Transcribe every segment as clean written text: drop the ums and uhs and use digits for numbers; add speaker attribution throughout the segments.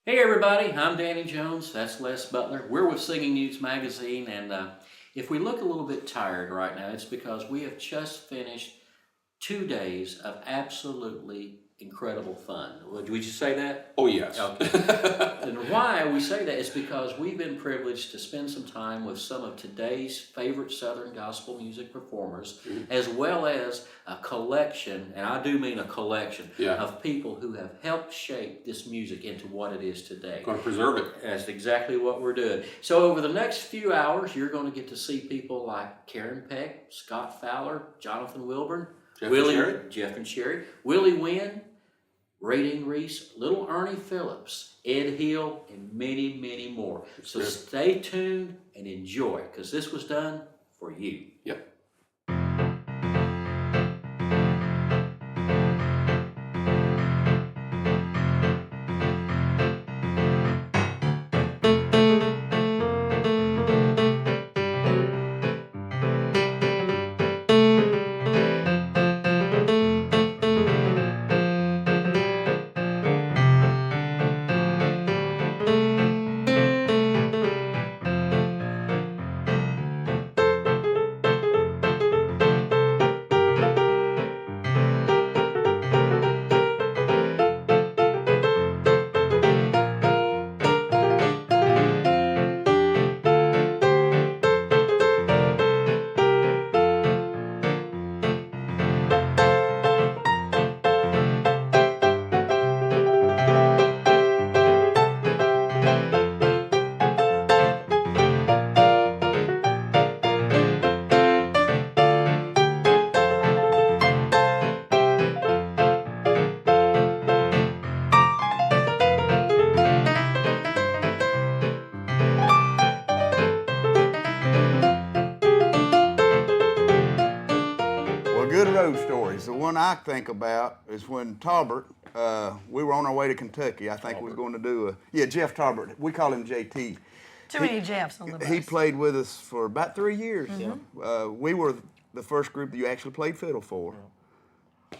Speaker 1: Hey everybody, I'm Danny Jones, that's Les Butler. We're with Singing News Magazine, and if we look a little bit tired right now, it's because we have just finished 2 days of absolutely incredible fun. Would you say that?
Speaker 2: Oh, yes.
Speaker 1: Okay. And why we say that is because we've been privileged to spend some time with some of today's favorite Southern gospel music performers, as well as a collection, and I do mean a collection, of people who have helped shape this music into what it is today.
Speaker 2: Going to preserve it.
Speaker 1: That's exactly what we're doing. So over the next few hours, you're going to get to see people like Karen Peck, Scott Fowler, Jonathan Wilburn, Jeff and Sheri, Willie Wynn, Reese, little Ernie Phillips, Ed Hill, and many, many more. So stay tuned and enjoy, because this was done for you.
Speaker 2: Yep.
Speaker 3: The one I think about is when Tolbert, we were on our way to Kentucky. I think we were going to do Jeff Tolbert. We call him JT.
Speaker 4: Too many Jeffs on the bus.
Speaker 3: He played with us for about 3 years. We were the first group that you actually played fiddle for.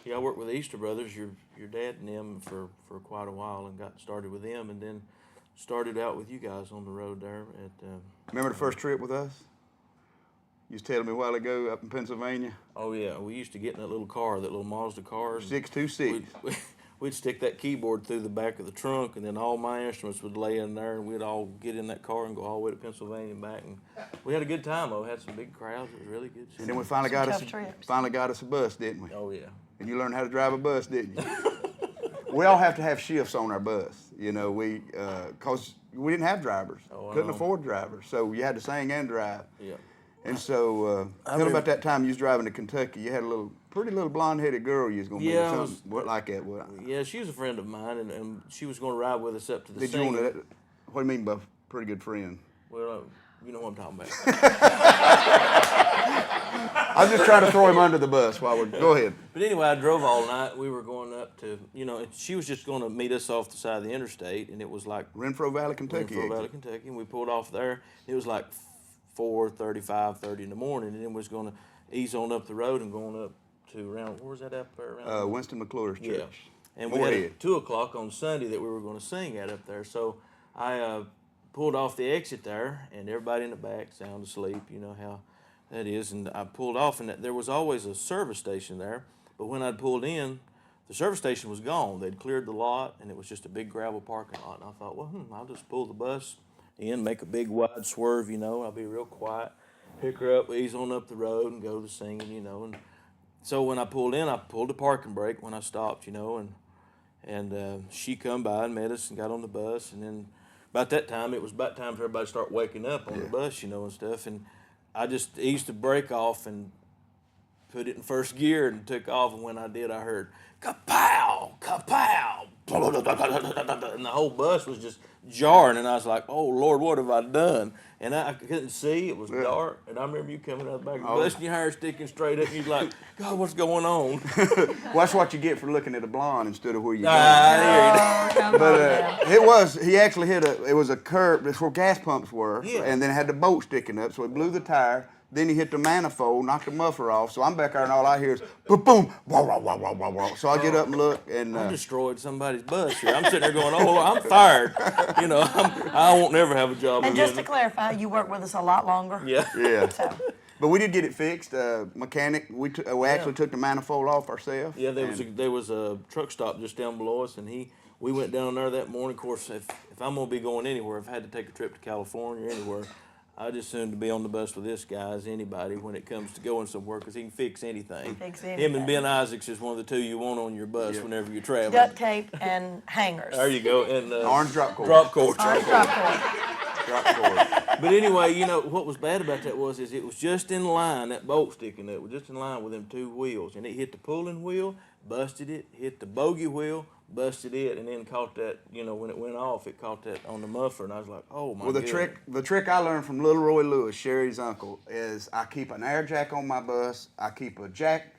Speaker 5: Yeah, I worked with the Easter Brothers, your dad and them, for quite a while, and got started with them, and then started out with you guys on the road there.
Speaker 3: Remember the first trip with us? You was telling me a while ago up in Pennsylvania.
Speaker 5: Oh yeah, we used to get in that little car, that little Mazda car.
Speaker 3: 626.
Speaker 5: We'd stick that keyboard through the back of the trunk, and then all my instruments would lay in there, and we'd all get in that car and go all the way to Pennsylvania and back. And we had a good time, though. Had some big crowds. It was really good.
Speaker 3: And then we finally got us a bus, didn't we?
Speaker 5: Oh yeah.
Speaker 3: And you learned how to drive a bus, didn't you? We all have to have shifts on our bus, because we didn't have drivers. Couldn't afford drivers, so you had to sing and drive.
Speaker 5: Yeah.
Speaker 3: And so, tell me about that time you was driving to Kentucky. You had a pretty little blonde-headed girl you was going to be or something like that.
Speaker 5: Yeah, she was a friend of mine, and she was going to ride with us up to the
Speaker 3: Did you want to, what do you mean by pretty good friend?
Speaker 5: Well, you know what I'm talking about.
Speaker 3: I'm just trying to throw him under the bus while we're, go ahead.
Speaker 5: But anyway, I drove all night. We were going up to, she was just going to meet us off the side of the interstate, and it was like
Speaker 3: Renfro Valley, Kentucky.
Speaker 5: Renfro Valley, Kentucky, and we pulled off there. It was like 4:30 in the morning, and then was going to ease on up the road and going up to around, where was that up there?
Speaker 3: Winston McClure's church.
Speaker 5: Yeah. And we had 2 o'clock on Sunday that we were going to sing at up there. So I pulled off the exit there, and everybody in the back sound asleep, you know how that is. And I pulled off, and there was always a service station there. But when I'd pulled in, the service station was gone. They'd cleared the lot, and it was just a big gravel parking lot. And I thought, well, I'll just pull the bus in, make a big wide swerve, I'll be real quiet, pick her up, ease on up the road, and go to singing, And so when I pulled in, I pulled the parking brake when I stopped, and she come by and met us and got on the bus. And then about that time, it was about time for everybody to start waking up on the bus, and stuff. And I just eased the brake off and put it in first gear and took off. And when I did, I heard kapow, kapow, and the whole bus was just jarring. And I was like, "Oh Lord, what have I done?" And I couldn't see; it was dark. And I remember you coming out the back of the bus and your hair sticking straight up. And you're like, "God, what's going on?"
Speaker 3: Well, that's what you get for looking at a blonde instead of where you're
Speaker 4: going.
Speaker 3: But he actually hit it was a curb. That's where gas pumps were, and then it had the bolt sticking up. So he blew the tire, Then he hit the manifold, knocked the muffler off. So I'm back there and all I hear is boom, boom, wah, wah, wah, wah, wah, wah. So I get up and look and
Speaker 5: I destroyed somebody's bus here. I'm sitting there going, oh, I'm fired. You know, I won't never have a job
Speaker 4: And
Speaker 5: again.
Speaker 4: just to clarify, you worked with us a lot longer.
Speaker 5: Yeah.
Speaker 3: yeah.
Speaker 4: So,
Speaker 3: But we did get it fixed. Mechanic, we actually took the manifold off ourselves.
Speaker 5: Yeah, there was a truck stop just down below us, and we went down there that morning. Of course, if I'm gonna be going anywhere, if I had to take a trip to California or anywhere, I just soon to be on the bus with this guy as anybody when it comes to going somewhere, because he can fix anything.
Speaker 4: Fix
Speaker 5: Him and
Speaker 4: anything.
Speaker 5: Ben Isaacs is one of the two you want on your bus whenever you're traveling.
Speaker 4: duct tape and hangers.
Speaker 5: There you go. And
Speaker 3: Orange drop cord.
Speaker 5: Drop cord.
Speaker 4: Orange drop cord.
Speaker 3: Drop cord.
Speaker 5: But anyway, you know, what was bad about that was it was just in line, that bolt sticking up was just in line with them two wheels. And it hit the pulling wheel, busted it, hit the bogey wheel, busted it, and then caught that, you know, when it went off, it caught that on the muffler. And I was like, oh my God.
Speaker 3: Well, the trick I learned from Little Roy Lewis, Sheri's uncle, is I keep an air jack on my bus. I keep a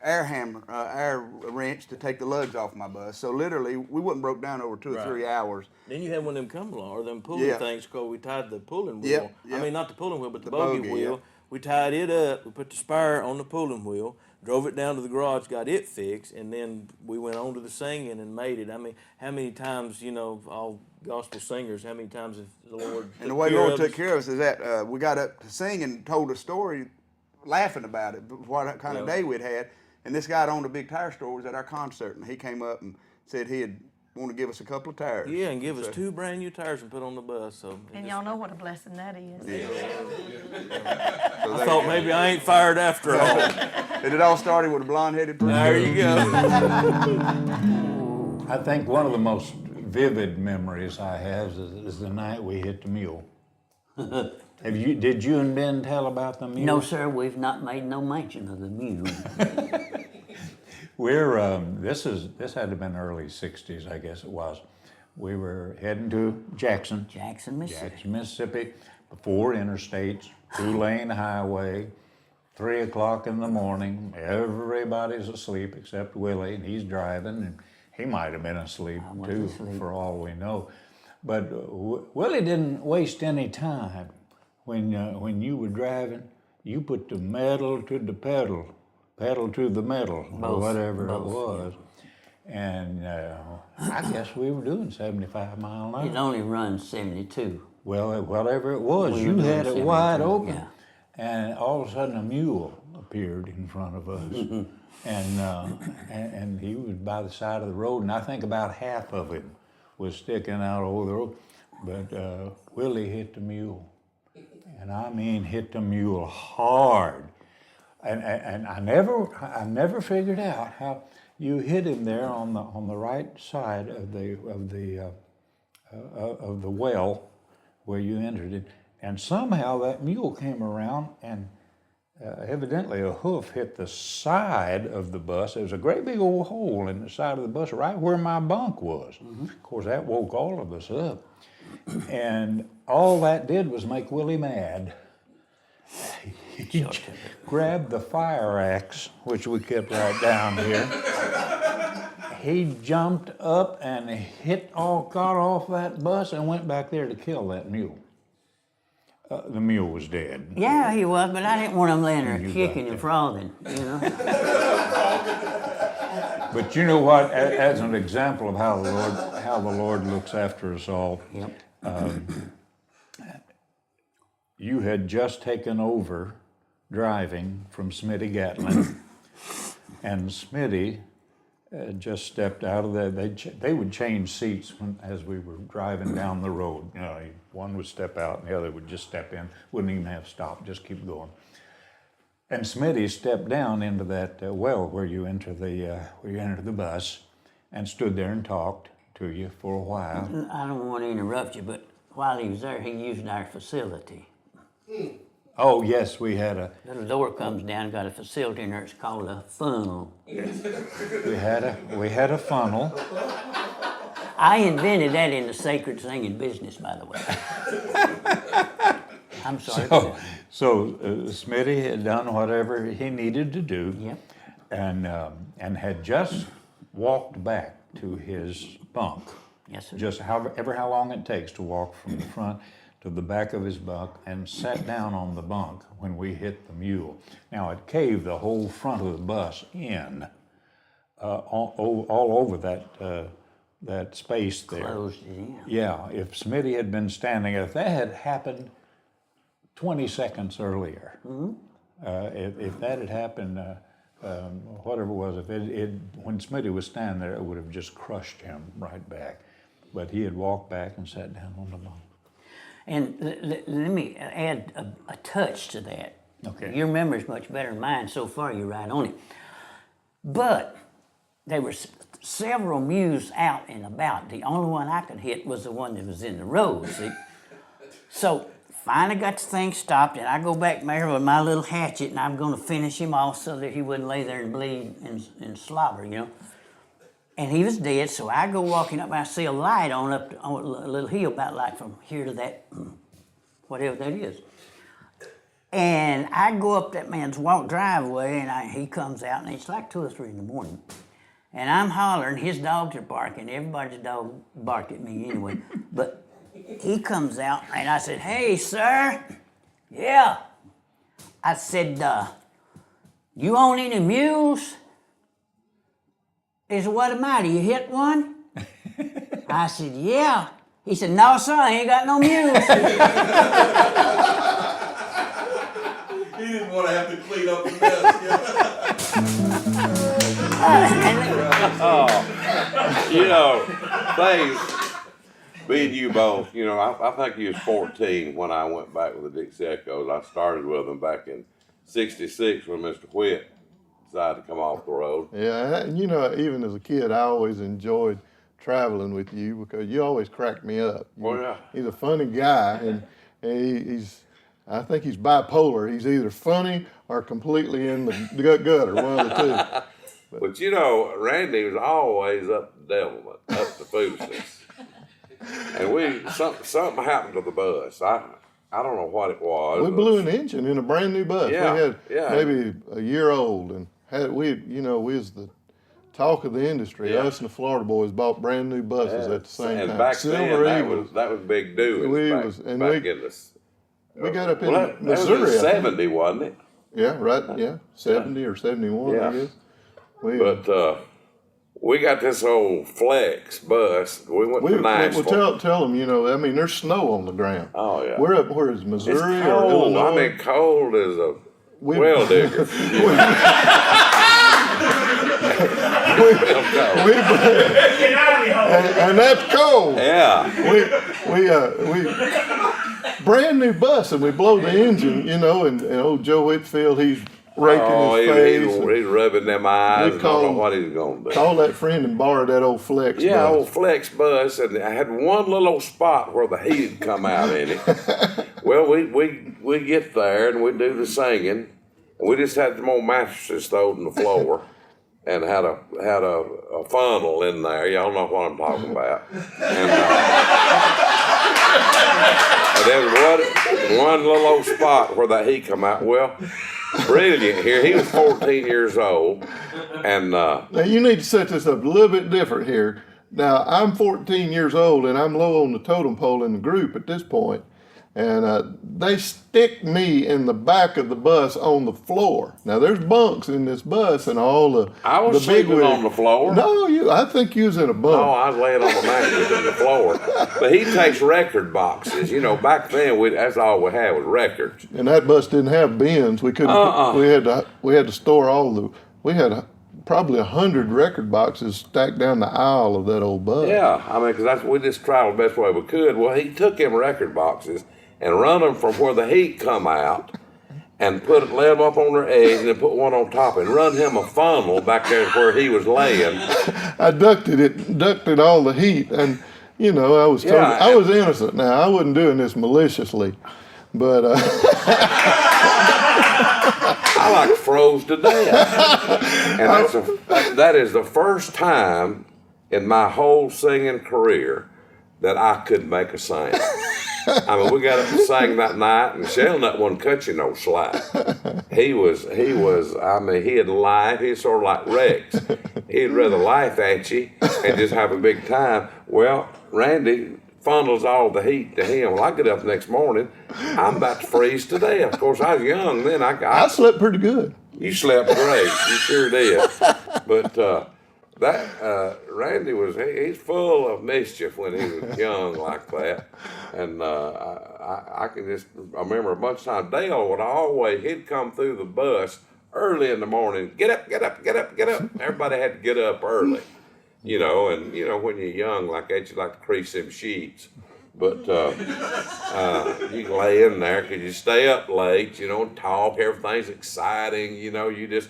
Speaker 3: air wrench to take the lugs off my bus. So literally, we wouldn't broke down over 2 or 3 hours.
Speaker 5: Then you had one of them come along, or them pulling things, because we tied the pulling wheel.
Speaker 3: Yep,
Speaker 5: I
Speaker 3: yep.
Speaker 5: mean, not the pulling wheel, but the bogey wheel.
Speaker 3: yep.
Speaker 5: We tied it up, we put the Speer on the pulling wheel, drove it down to the garage, got it fixed, and then we went on to the singing and made it. I mean, how many times, you know, all gospel singers, how many times has the Lord
Speaker 3: And the way the Lord took care of us is that we got up to sing and told a story, laughing about it, what kind of day we'd had. And this guy that owned a big tire store was at our concert, and he came up and said he'd want to give us a couple of tires.
Speaker 5: Yeah, and give us 2 brand new tires and put on the bus. So
Speaker 4: And y'all know what a blessing that is.
Speaker 5: I thought maybe I ain't fired after all.
Speaker 3: And it all started with a blonde-headed person.
Speaker 5: There you go.
Speaker 2: I think one of the most vivid memories I have is the night we hit the mule. Did you and Ben tell about the mule?
Speaker 6: No, sir, we've not made no mention of the mule.
Speaker 2: This had to have been early '60s, I guess it was. We were heading to Jackson, Mississippi, 4 interstates, 2-lane highway, 3 o'clock in the morning. Everybody's asleep except Willie, and he's driving, and he might have been asleep too, for all we know. But Willie didn't waste any time. When you were driving, you put the metal to the pedal to the metal, or whatever it was. And I guess we were doing 75 miles an hour.
Speaker 6: It only runs 72.
Speaker 2: Well, whatever it was, you had it wide open. Yeah. And all of a sudden a mule appeared in front of us. And he was by the side of the road, and I think about half of him was sticking out over the road. But Willie hit the mule. And I mean hit the mule hard. And I never figured out how you hit him there on the right side of the well where you entered it, and somehow that mule came around and evidently a hoof hit the side of the bus. There was a great big old hole in the side of the bus right where my bunk was. Mm-hmm. Of course, that woke all of us up, and all that did was make Willie mad. He grabbed the fire axe, which we kept right down here. He jumped up and got off that bus and went back there to kill that mule. The mule was dead.
Speaker 6: Yeah, he was, but I didn't want him laying there kicking and frothing, you know.
Speaker 2: But you know what? As an example of how the Lord looks after us all. Yep. You had just taken over driving from Smitty Gatlin, and Smitty just stepped out of there. They would change seats as we were driving down the road. You know, one would step out and the other would just step in. Wouldn't even have stopped, just keep going. And Smitty stepped down into that well where you enter the bus, and stood there and talked to you for a while.
Speaker 6: I don't want to interrupt you, but while he was there, he used our facility.
Speaker 2: Oh yes, we had a
Speaker 6: little door comes down, got a facility in there. It's called a funnel.
Speaker 2: We had a funnel.
Speaker 6: I invented that in the sacred singing business, by the way. I'm sorry.
Speaker 2: So Smitty had done whatever he needed to do.
Speaker 6: Yep.
Speaker 2: And had just walked back to his bunk.
Speaker 6: Yes, sir.
Speaker 2: Just how long it takes to walk from the front to the back of his bunk and sat down on the bunk when we hit the mule. Now, it caved the whole front of the bus in, all over that space there.
Speaker 6: Closed it in.
Speaker 2: Yeah, if Smitty had been standing, if that had happened 20 seconds earlier, if that had happened, whatever it was, when Smitty was standing there, it would have just crushed him right back. But he had walked back and sat down on the bunk.
Speaker 6: And let me add a touch to that.
Speaker 2: Okay.
Speaker 6: Your memory's much better than mine so far, you're right on it. But there were several mules out and about. The only one I could hit was the one that was in the road, see? So finally got the thing stopped, and I go back there with my little hatchet, and I'm going to finish him off so that he wouldn't lay there and bleed and slobber, you know. And he was dead, so I go walking up, and I see a light on a little hill, about like from here to that, whatever that is. And I go up that man's driveway, and he comes out, and it's like 2 or 3 in the morning. And I'm hollering, his dogs are barking. Everybody's dog barked at me anyway. But he comes out, and I said, "Hey, sir." "Yeah." I said, "You own any mules?" He said, "What am I? Do you hit one?" I said, "Yeah." He said, "No, sir, I ain't got no mules."
Speaker 7: He didn't want to have to clean up the mess.
Speaker 8: You know, things, me and you both, you know, I think he was 14 when I went back with the Dixie Echoes. I started with them back in '66 when Mr. Whitt decided to come off the road.
Speaker 9: Yeah, and you know, even as a kid, I always enjoyed traveling with you because you always cracked me up. He's a funny guy, and I think he's bipolar. He's either funny or completely in the gutter, one of the two.
Speaker 8: But you know, Randy was always up to devilment, up to foolishness. And something happened to the bus. I don't know what it was.
Speaker 9: We blew an engine in a brand new bus.
Speaker 8: Yeah,
Speaker 9: we had maybe a year old, and we was the talk of the industry.
Speaker 8: Yeah.
Speaker 9: Us and the Florida boys bought brand new buses at the same time.
Speaker 8: And back
Speaker 9: Silver
Speaker 8: then,
Speaker 9: Eagles.
Speaker 8: that was big doings.
Speaker 9: We got up in
Speaker 8: That
Speaker 9: Missouri.
Speaker 8: was in '70, wasn't it?
Speaker 9: Yeah, right. Yeah, 70 or 71,
Speaker 8: Yeah.
Speaker 9: I guess.
Speaker 8: But we got this old Flex bus. We went to Nashville.
Speaker 9: Well, tell them, you know, I mean, there's snow on the ground.
Speaker 8: Oh, yeah.
Speaker 9: We're up where is Missouri
Speaker 8: It's
Speaker 9: or
Speaker 8: cold.
Speaker 9: Illinois?
Speaker 8: I mean, cold as a well digger.
Speaker 9: And that's cold.
Speaker 8: Yeah.
Speaker 9: We brand new bus, and we blow the engine, you know, and old Joe Whitfield, he's raking his face.
Speaker 8: He's rubbing them eyes. I don't know what he's going to do.
Speaker 9: Called that friend and borrowed that old Flex bus.
Speaker 8: Yeah, old Flex bus, and I had one little old spot where the heat had come out in it. Well, we get there, and we do the singing, and we just had some old mattresses thrown on the floor. And had a funnel in there. Y'all know what I'm talking about. And there was one little old spot where the heat come out. Well, brilliant here. He was 14 years old, and
Speaker 9: now you need to set this up a little bit different here. Now I'm 14 years old, and I'm low on the totem pole in the group at this point. And they stick me in the back of the bus on the floor. Now there's bunks in this bus, and all the
Speaker 8: I was sleeping on the floor.
Speaker 9: No, I think you was in a bunk.
Speaker 8: No, I was laying on the mattress on the floor. But he takes record boxes. You know, back then that's all we had was records.
Speaker 9: And that bus didn't have bins. We couldn't. We had to store we had probably 100 record boxes stacked down the aisle of that old bus.
Speaker 8: Yeah, I mean, because we just traveled the best way we could. Well, he took them record boxes and run them from where the heat come out, and lay them up on their edge, and then put one on top, and run him a funnel back there where he was laying.
Speaker 9: I ducted all the heat, and you know I was I was innocent. Now I wasn't doing this maliciously, but
Speaker 8: I like froze to death, and that is the first time in my whole singing career that I couldn't make a sound. I mean, we got up and sang that night, and Shelnut wasn't cut you no slack. He was, I mean, he'd laugh. He's sort of like Rex. He'd rather laugh at you and just have a big time. Well, Randy funnels all the heat to him. Well, I get up the next morning, I'm about to freeze to death. Of course, I was young then.
Speaker 9: I slept pretty good.
Speaker 8: You slept great. You sure did. But Randy he's full of mischief when he was young like that. And I remember a bunch of times Dale he'd come through the bus early in the morning. Get up, get up, get up, get up. Everybody had to get up early. You know, and when you're young like that, you like to crease them sheets. But you can lay in there because you stay up late, talk, everything's exciting, you just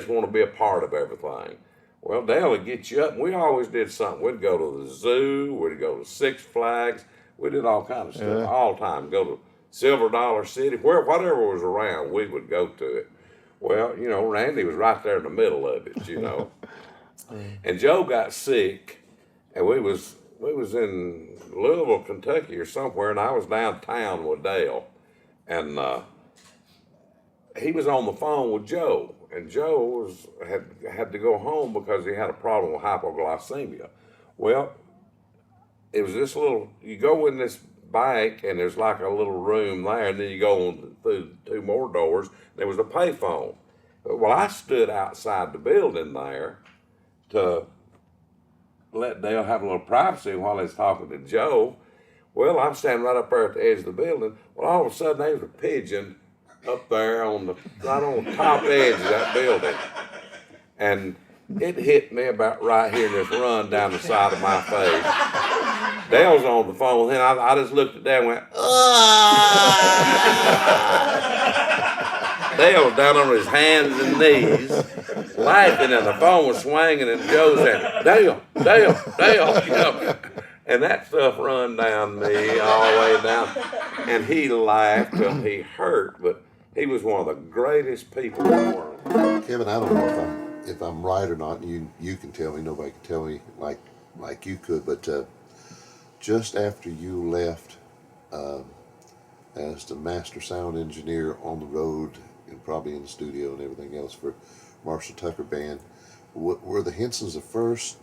Speaker 8: want to be a part of everything. Well, Dale would get you up, and we always did something. We'd go to the zoo, we'd go to Six Flags, we did all kinds of stuff all the time. Go to Silver Dollar City, whatever was around, we would go to it. Well, Randy was right there in the middle of it, And Joe got sick, and we was in Louisville, Kentucky or somewhere, and I was downtown with Dale. And he was on the phone with Joe, and Joe had to go home because he had a problem with hypoglycemia. Well, it was this you go in this bank, and there's like a little room there, and then you go through 2 more doors, there was a payphone. Well, I stood outside the building there to let Dale have a little privacy while he's talking to Joe. Well, I'm standing right up there at the edge of the building. Well, all of a sudden, there was a pigeon up there right on the top edge of that building. And it hit me about right here in this run down the side of my face. Dale's on the phone with him. I just looked at Dale and went, Dale was down on his hands and knees, laughing, and the phone was swinging, and Joe said, Dale, and that stuff run down me all the way down, and he laughed till he hurt, but he was one of the greatest people in the world.
Speaker 10: Kevin, I don't know if I'm right or not, and you can tell me, nobody can tell me like you could, but just after you left as the master sound engineer on the road and probably in the studio and everything else for Marshall Tucker Band, were the Hinsons the first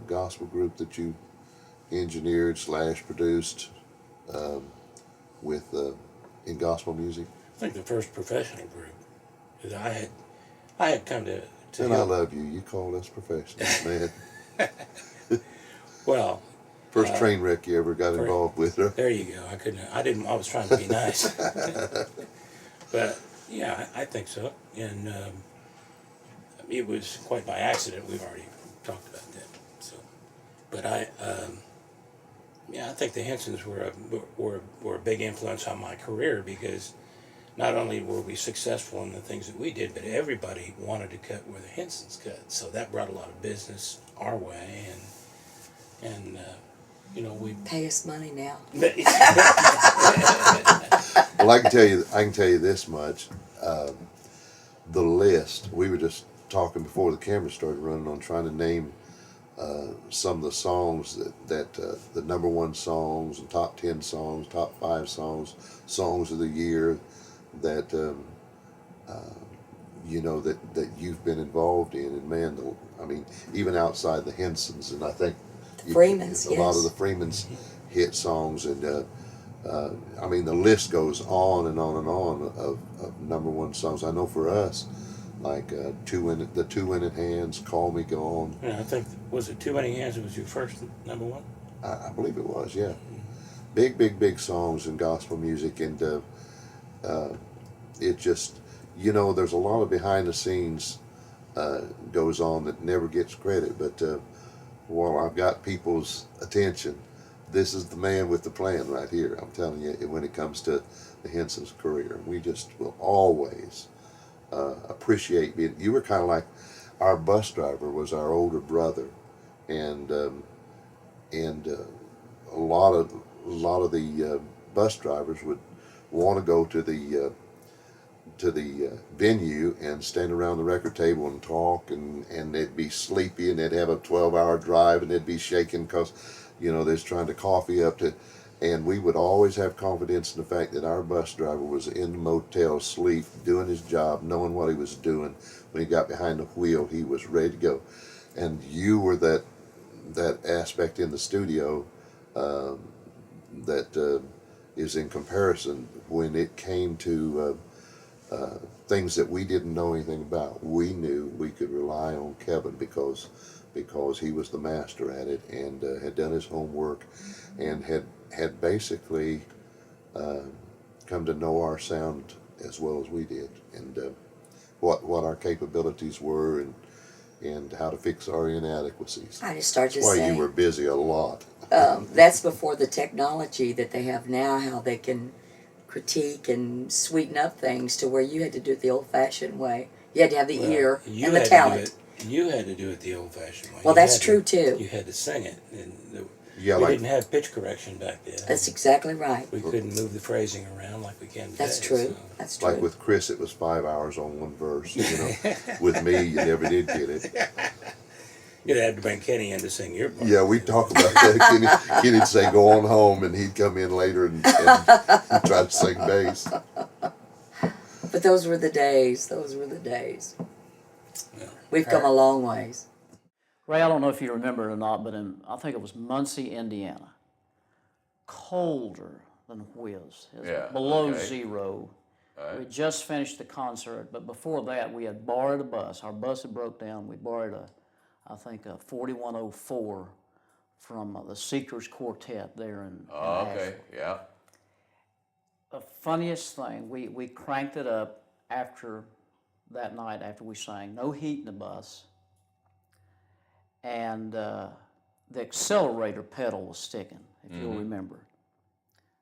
Speaker 10: gospel group that you engineered / produced in gospel music?
Speaker 11: I think the first professional group. 'Cause I had come to
Speaker 10: and I love you. You call us professionals, man.
Speaker 11: Well,
Speaker 10: first train wreck you ever got involved with, huh?
Speaker 11: There you go. I was trying to be nice. But yeah, I think so. And it was quite by accident. We've already talked about that. So, but I think the Hinsons were a big influence on my career, because not only were we successful in the things that we did, but everybody wanted to cut where the Hinsons cut. So that brought a lot of business our way, and we
Speaker 12: pay us money now.
Speaker 10: Well, I can tell you this much. The list, we were just talking before the camera started running on trying to name some of the songs that the #1 songs and top 10 songs, top 5 songs of the year that that you've been involved in. And man, even outside the Hinsons, and I think
Speaker 12: Freemans,
Speaker 10: a lot of the Freemans hit songs, and the list goes on and on and on of #1 songs. I know for us, like the Two Winning Hands, Call Me Gone.
Speaker 11: Yeah, I think, was it Two Winning Hands? It was your first #1.
Speaker 10: I believe it was, yeah. Big songs in gospel music, and it just, there's a lot of behind the scenes goes on that never gets credit, but while I've got people's attention, this is the man with the plan right here. I'm telling you, when it comes to the Hinson's career, we just will always appreciate being. You were kind of like our bus driver was our older brother, and a lot of the bus drivers would want to go to the venue and stand around the record table and talk, and they'd be sleepy, and they'd have a 12-hour drive, and they'd be shaking because they're trying to coffee up to, and we would always have confidence in the fact that our bus driver was in the motel asleep, doing his job, knowing what he was doing. When he got behind the wheel, he was ready to go. And you were that aspect in the studio that is in comparison when it came to things that we didn't know anything about. We knew we could rely on Kevin because he was the master at it and had done his homework and had basically come to know our sound as well as we did, and what our capabilities were and how to fix our inadequacies.
Speaker 12: I just started
Speaker 10: That's why
Speaker 12: saying,
Speaker 10: you were busy a lot.
Speaker 12: that's before the technology that they have now, how they can critique and sweeten up things to where you had to do it the old-fashioned way. You had to have the ear
Speaker 11: You
Speaker 12: and the
Speaker 11: had to do
Speaker 12: talent.
Speaker 11: it- You had to do it the old-fashioned way.
Speaker 12: Well,
Speaker 11: You
Speaker 12: that's
Speaker 11: had to-
Speaker 12: true, too.
Speaker 11: You had to sing it, and
Speaker 10: Yeah,
Speaker 11: we
Speaker 10: like
Speaker 11: didn't have pitch correction back then.
Speaker 12: That's exactly right.
Speaker 11: We couldn't move the phrasing around like we can today.
Speaker 12: That's true.
Speaker 11: so-
Speaker 12: That's true.
Speaker 10: like with Chris, it was 5 hours on one verse. You know, with me, you never did get it.
Speaker 11: You'd have to bring Kenny in to sing your part.
Speaker 10: Yeah, we talk about that. Kenny'd say, "Go on home," and he'd come in later and try to sing bass.
Speaker 12: But those were the days. Those were the days.
Speaker 11: Yeah.
Speaker 12: We've come a long ways.
Speaker 6: Ray, I don't know if you remember it or not, but I think it was Muncie, Indiana. Colder than whiz. It was
Speaker 7: Yeah,
Speaker 6: below
Speaker 7: okay.
Speaker 6: zero.
Speaker 7: Right.
Speaker 6: We had just finished the concert, but before that, we had borrowed a bus. Our bus had broke down. We borrowed a 4104 from the Seekers Quartet there in
Speaker 7: Oh, okay,
Speaker 6: Asheville.
Speaker 7: yeah.
Speaker 6: The funniest thing, we cranked it up after that night after we sang. No heat in the bus. And the accelerator pedal was sticking, if you'll remember.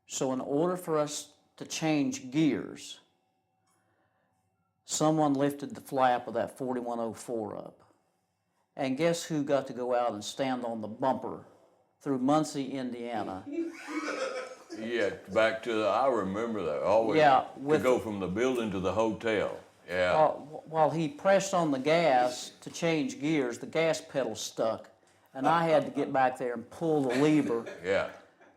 Speaker 6: So in order for us to change gears, someone lifted the flap of that 4104 up. And guess who got to go out and stand on the bumper through Muncie, Indiana?
Speaker 7: Yeah, back to I remember that. Always
Speaker 6: Yeah,
Speaker 7: to go from the building to the hotel. Yeah.
Speaker 6: While he pressed on the gas to change gears, the gas pedal stuck, and I had to get back there and pull the lever
Speaker 7: Yeah.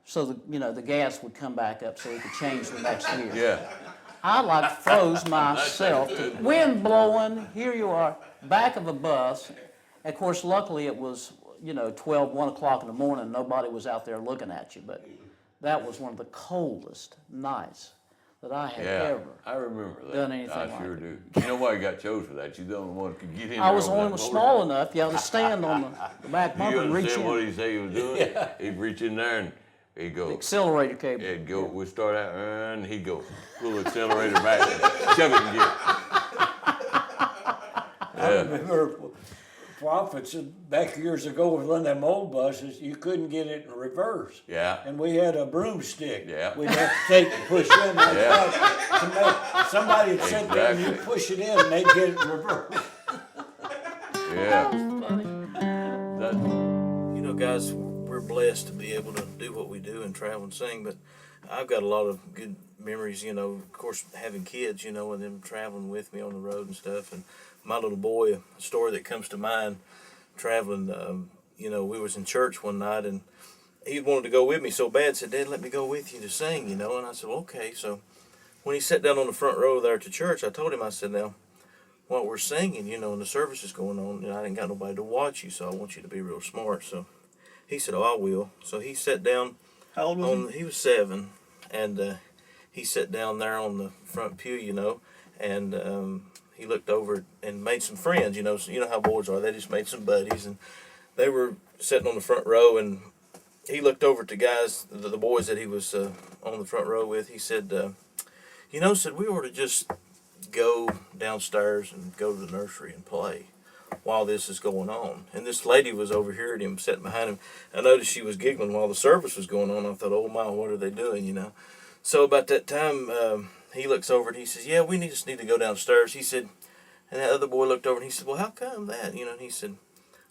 Speaker 6: so the gas would come back up so we could change the next gear.
Speaker 7: Yeah.
Speaker 6: I like froze myself. Wind blowing, here you are, back of a bus. Of course, luckily it was 1 o'clock in the morning. Nobody was out there looking at you, but that was one of the coldest nights that I had ever.
Speaker 7: I remember that.
Speaker 6: done anything
Speaker 7: I
Speaker 6: like
Speaker 7: sure
Speaker 6: it.
Speaker 7: do. You know why you got chose for that? You're the only one who could get in
Speaker 6: I
Speaker 7: there
Speaker 6: was
Speaker 7: on
Speaker 6: only
Speaker 7: that motor.
Speaker 6: small enough, to stand on the back
Speaker 7: Do
Speaker 6: bumper
Speaker 7: you
Speaker 6: and reach
Speaker 7: understand what
Speaker 6: in.
Speaker 7: he said he was doing? He'd reach in there and he'd go.
Speaker 6: Accelerator cable.
Speaker 7: He'd go. We'd start out and he'd go pull the accelerator back, and shove it and get.
Speaker 13: I remember profits back years ago with one of them old buses, you couldn't get it in reverse.
Speaker 7: Yeah.
Speaker 13: And we had a broomstick.
Speaker 7: Yeah.
Speaker 13: We'd have to take and push in like
Speaker 7: Yeah.
Speaker 13: that. Somebody would sit there and you
Speaker 7: Exactly.
Speaker 13: push it in and they'd get it in reverse.
Speaker 7: Yeah.
Speaker 5: You know, guys, we're blessed to be able to do what we do and travel and sing, but I've got a lot of good memories, of course, having kids, and them traveling with me on the road and stuff. And my little boy, a story that comes to mind, traveling, we was in church one night and he wanted to go with me so bad, said, "Dad, let me go with you to sing, and I said, well, okay. So when he sat down on the front row there to church, I told him, I said, now, while we're singing, and the service is going on, and I ain't got nobody to watch you, so I want you to be real smart. So he said, oh, I will. So he sat down.
Speaker 13: How old was
Speaker 5: he was 7, and he sat down there on the front pew, and he looked over and made some friends, So you know how boys are. They just made some buddies, and they were sitting on the front row, and he looked over at the guys, the boys that he was on the front row with. He said, said, we ought to just go downstairs and go to the nursery and play while this is going on. And this lady was over here at him, sitting behind him. I noticed she was giggling while the service was going on. I thought, oh my, what are they doing, So about that time, he looks over and he says, yeah, we just need to go downstairs. He said, and that other boy looked over and he said, well, how come that? And he said,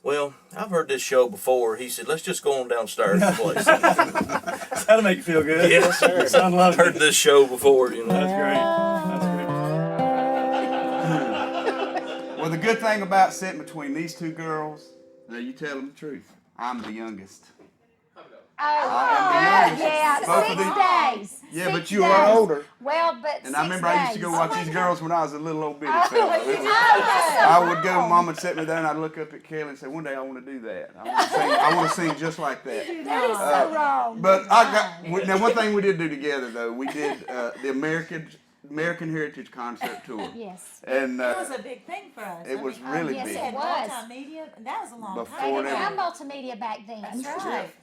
Speaker 5: well, I've heard this show before. He said, let's just go on downstairs and play.
Speaker 13: That'll make you feel good.
Speaker 5: Yes, sir. I've heard this show before,
Speaker 13: That's great. That's great.
Speaker 3: Well, the good thing about sitting between these two girls, that you tell them the truth. I'm the youngest.
Speaker 14: Oh, yeah,
Speaker 3: Both of
Speaker 14: 6
Speaker 3: these-
Speaker 14: days.
Speaker 3: Yeah,
Speaker 14: 6
Speaker 3: but you are
Speaker 14: days.
Speaker 3: older.
Speaker 14: Well, but
Speaker 3: And I remember I used to go watch these girls when I was a little old bitty
Speaker 14: Oh,
Speaker 3: fella.
Speaker 14: you
Speaker 3: It was-
Speaker 14: know, that's so
Speaker 3: I would go,
Speaker 14: wrong.
Speaker 3: Mom would sit me there, and I'd look up at Kelly and say, one day I want to do that. I want to sing just like that.
Speaker 14: That is so wrong.
Speaker 3: But I got now. One thing we did do together though, we did the American Heritage Concert Tour.
Speaker 14: Yes.
Speaker 3: And
Speaker 15: It was a big thing for us.
Speaker 3: it was really
Speaker 14: yes,
Speaker 3: big.
Speaker 14: it
Speaker 15: Had
Speaker 14: was.
Speaker 15: multimedia, and that was a long
Speaker 3: Before
Speaker 14: They
Speaker 15: time
Speaker 14: didn't
Speaker 3: that-
Speaker 15: ago.
Speaker 14: have multimedia back then.
Speaker 15: That's right.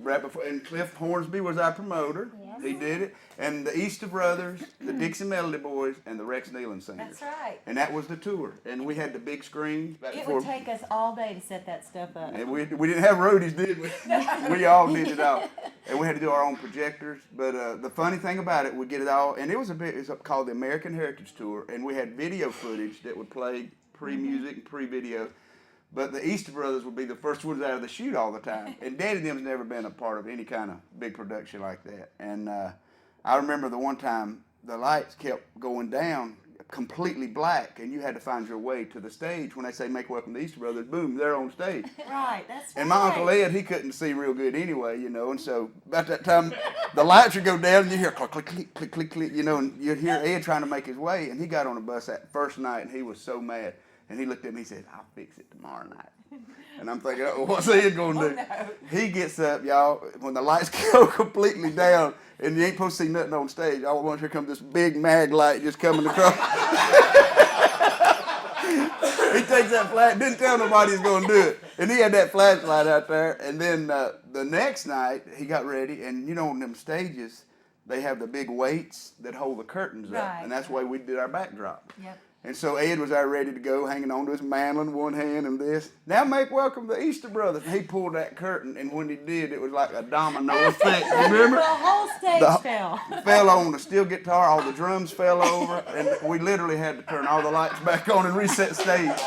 Speaker 3: Right before, and Cliff Hornsby was our promoter.
Speaker 14: Yes.
Speaker 3: He did it, and the Easter Brothers, the Dixie Melody Boys, and the Rex Nelon Singers.
Speaker 15: That's right.
Speaker 3: And that was the tour. And we had the big screens back
Speaker 15: It
Speaker 3: before.
Speaker 15: would take us all day to set that stuff up.
Speaker 3: And we didn't have roadies, did we? We all did it all. And we had to do our own projectors. But the funny thing about it, we get it all, and it was called the American Heritage Tour, and we had video footage that would play pre-music and pre-video. But the Easter Brothers would be the first ones out of the chute all the time. And Daddy them's never been a part of any kind of big production like that. And I remember the one time the lights kept going down completely black, and you had to find your way to the stage. When they say make welcome to the Easter Brothers, boom, they're on stage.
Speaker 15: Right, that's right.
Speaker 3: And my Uncle Ed, he couldn't see real good anyway, you know, and so about that time, the lights would go down, and you hear click, click, click, click, click, click, you know, and you'd hear Ed trying to make his way, and he got on a bus that first night, and he was so mad. And he looked at me and he said, I'll fix it tomorrow night. And I'm thinking, oh, what's Ed going to do?
Speaker 15: No.
Speaker 3: He gets up, y'all, when the lights go completely down, and you ain't supposed to see nothing on stage. All at once, here comes this big mag light just coming across. He takes that flash, didn't tell nobody he's going to do it. And he had that flashlight out there. And then the next night, he got ready, and you know, on them stages, they have the big weights that hold the curtains up.
Speaker 15: Right.
Speaker 3: And that's the way we did our backdrop.
Speaker 15: Yep.
Speaker 3: And so Ed was there ready to go, hanging on to his mandolin, one hand and this. Now make welcome the Easter Brothers. And he pulled that curtain, and when he did, it was like a domino effect. Remember?
Speaker 15: The whole stage fell.
Speaker 3: Fell on the steel guitar, all the drums fell over, and we literally had to turn all the lights back on and reset stage.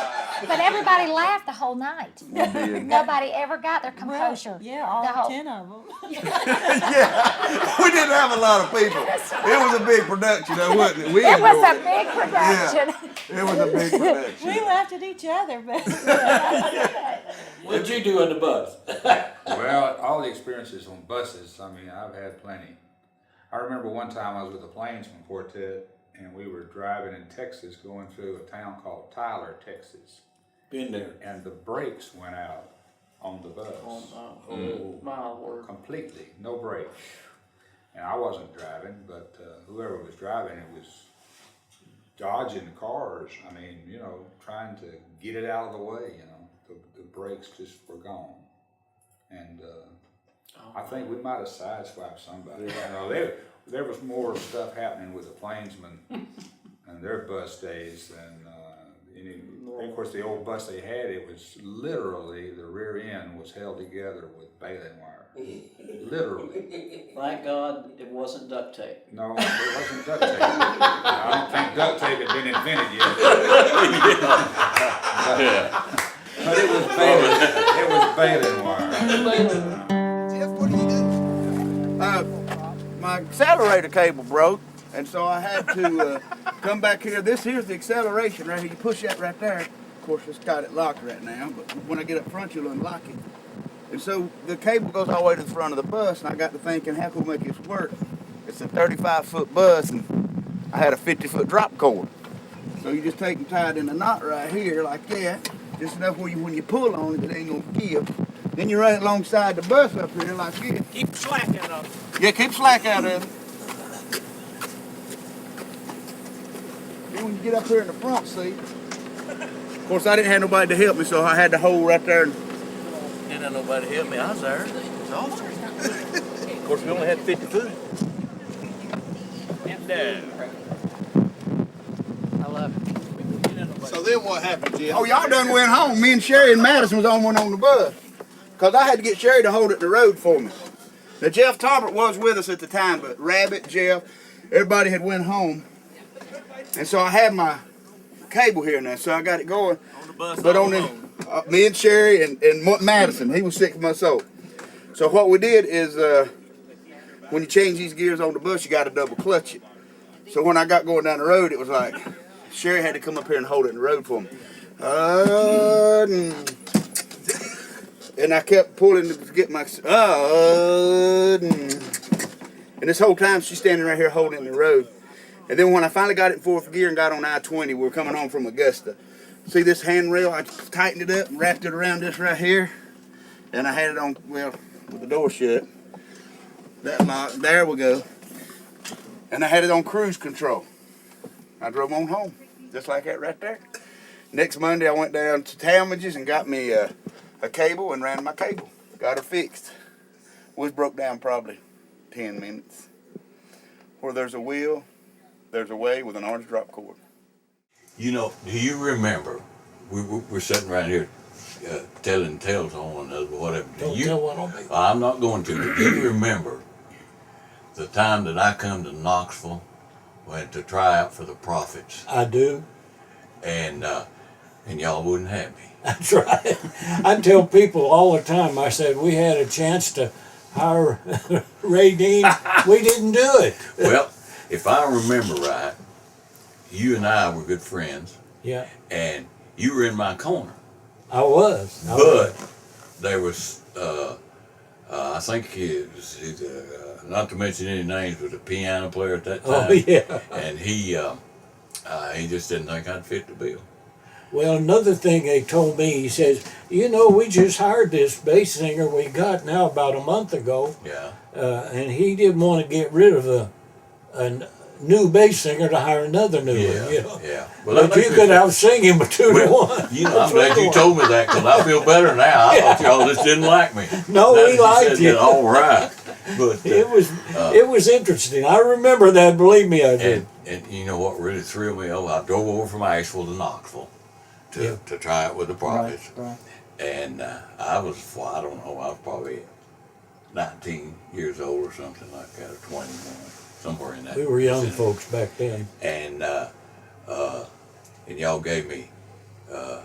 Speaker 14: But everybody laughed the whole night.
Speaker 3: did.
Speaker 14: Nobody ever got their composure.
Speaker 15: Yeah, all
Speaker 14: The whole-
Speaker 15: 10 of them.
Speaker 3: Yeah, we didn't have a lot of people. It was a big production, though, wasn't it? We
Speaker 14: It was
Speaker 3: enjoyed
Speaker 14: a big production.
Speaker 3: It was a big production.
Speaker 15: We laughed at each other, but
Speaker 1: What'd you do on the bus?
Speaker 2: Well, all the experiences on buses, I mean, I've had plenty. I remember one time I was with the Plainsman Quartet, and we were driving in Texas, going through a town called Tyler, Texas.
Speaker 1: Been there.
Speaker 2: And the brakes went out on the bus.
Speaker 1: My word.
Speaker 2: Completely, no brakes. And I wasn't driving, but whoever was driving, it was dodging cars. I mean, you know, trying to get it out of the way, you know. The brakes just were gone. And I think we might have sideswiped somebody. You know, there was more stuff happening with the Plainsmen and their bus days than of course, the old bus they had, it was literally, the rear end was held together with baling wire. Literally.
Speaker 1: Thank God it wasn't duct tape.
Speaker 2: No, it wasn't duct tape. I don't think duct tape had been invented yet. But it was baling wire.
Speaker 3: Jeff, what do you do? My accelerator cable broke, and so I had to come back here. This here's the acceleration right here. You push that right there. Of course, it's got it locked right now, but when I get up front, you'll unlock it. And so the cable goes all the way to the front of the bus, and I got to thinking, how can we make this work? It's a 35-foot bus, and I had a 50-foot drop cord. So you just take and tie it in a knot right here like that, just enough where when you pull on it, it ain't gonna give. Then you run it alongside the bus up here like this.
Speaker 5: Keep slack out of it.
Speaker 3: Yeah, keep slack out of it. Then when you get up here in the front seat, of course I didn't have nobody to help me, so I had to hold right there.
Speaker 5: Didn't have nobody to help me. I was there. It was awesome. Of course, we only had 50 foot. And
Speaker 1: I love it.
Speaker 3: So then what happened, Jim? Oh, y'all done went home. Me and Sheri and Madison was on one on the bus. Because I had to get Sheri to hold it in the road for me. Now, Jeff Tolbert was with us at the time, but Rabbit, Jeff, everybody had went home. And so I had my cable here now, so I got it going.
Speaker 5: on the bus.
Speaker 3: But on the, me and Sheri and Madison, he was 6 months old. So what we did is, when you change these gears on the bus, you got to double clutch it. So when I got going down the road, it was like, Sheri had to come up here and hold it in the road for me. And I kept pulling to get my, And this whole time she's standing right here holding it in the road. And then when I finally got it in fourth gear and got on I-20, we were coming home from Augusta. See this handrail? I tightened it up and wrapped it around this right here. And I had it on, well, with the door shut. That lock, there we go. And I had it on cruise control. I drove on home, just like that right there. Next Monday, I went down to Talmadge's and got me a cable and ran my cable. Got her fixed. Was broke down probably 10 minutes. Where there's a wheel, there's a way with an orange drop cord.
Speaker 7: You know, do you remember, we're sitting right here telling tales on one another, whatever.
Speaker 13: Don't tell one on me.
Speaker 7: I'm not going to, but do you remember the time that I come to Knoxville, went to try out for the Prophets?
Speaker 13: I do.
Speaker 7: And y'all wouldn't have me.
Speaker 13: That's right. I tell people all the time, I said, we had a chance to hire Ray Dean. We didn't do it.
Speaker 7: Well, if I remember right, you and I were good friends.
Speaker 13: Yeah.
Speaker 7: And you were in my corner.
Speaker 13: I was.
Speaker 7: But there was, I think it was, not to mention any names, was a piano player at that time.
Speaker 13: Oh, yeah.
Speaker 7: And he just didn't think I'd fit the bill.
Speaker 13: Well, another thing they told me, he says, you know, we just hired this bass singer we got now about a month ago.
Speaker 7: Yeah.
Speaker 13: And he didn't want to get rid of a new bass singer to hire another new one, you know.
Speaker 7: Yeah.
Speaker 13: But you could out-sing him a 2-to-1.
Speaker 7: You know, I'm glad you told me that, because I feel better now. I thought y'all just didn't like me.
Speaker 13: No,
Speaker 7: Now
Speaker 13: we
Speaker 7: that you
Speaker 13: liked
Speaker 7: said
Speaker 13: you.
Speaker 7: that, all right. But
Speaker 13: it was interesting. I remember that, believe me, I did.
Speaker 7: And you know what really thrilled me? Oh, I drove over from Asheville to Knoxville to try it with the Prophets.
Speaker 6: Right.
Speaker 7: And I was, well, I don't know, I was probably 19 years old or something like that, or 21, somewhere in that.
Speaker 13: We were young
Speaker 7: vicinity.
Speaker 13: folks back then.
Speaker 7: And y'all gave me, I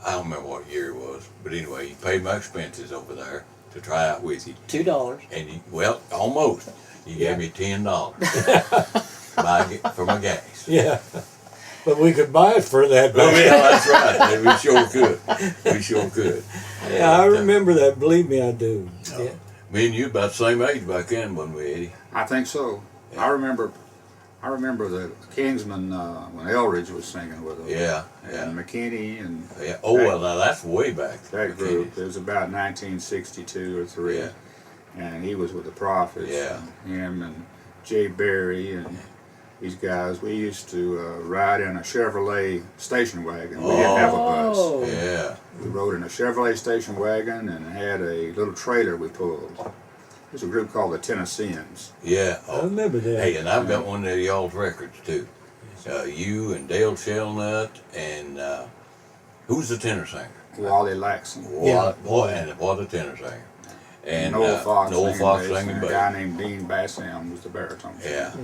Speaker 7: don't remember what year it was, but anyway, you paid my expenses over there to try out with you.
Speaker 6: $2.
Speaker 7: And you, well, almost. You gave me $10 for my gas.
Speaker 13: Yeah. But we could buy it for that.
Speaker 7: Oh, yeah, that's right. We sure could. We sure could.
Speaker 13: Yeah, I remember that. Believe me, I do. Yeah.
Speaker 7: Me and you about the same age back then, wasn't we, Eddie?
Speaker 2: I think so.
Speaker 7: Yeah.
Speaker 2: I remember the Kingsmen when Eldridge was singing with them.
Speaker 7: Yeah, yeah.
Speaker 2: And McKinney and
Speaker 7: Yeah. Oh, well, now that's way back.
Speaker 2: that group. It was about 1962 or 3.
Speaker 7: Yeah.
Speaker 2: And he was with the Prophets.
Speaker 7: Yeah.
Speaker 2: And him and Jay Berry and these guys. We used to ride in a Chevrolet station wagon. We didn't have a bus.
Speaker 7: Yeah.
Speaker 2: We rode in a Chevrolet station wagon and had a little trailer we pulled. There's a group called the Tennesseans.
Speaker 7: Yeah.
Speaker 13: I remember that.
Speaker 7: Hey, and I've got one of y'all's records too. You and Dale Shelnut and who's the tenor singer?
Speaker 2: Wally Laxon.
Speaker 7: What a tenor singer. And
Speaker 2: Noel Fox,
Speaker 7: Noel Fox singing
Speaker 2: and a
Speaker 7: bass.
Speaker 2: guy named Dean Bassam was the baritone.
Speaker 7: Yeah.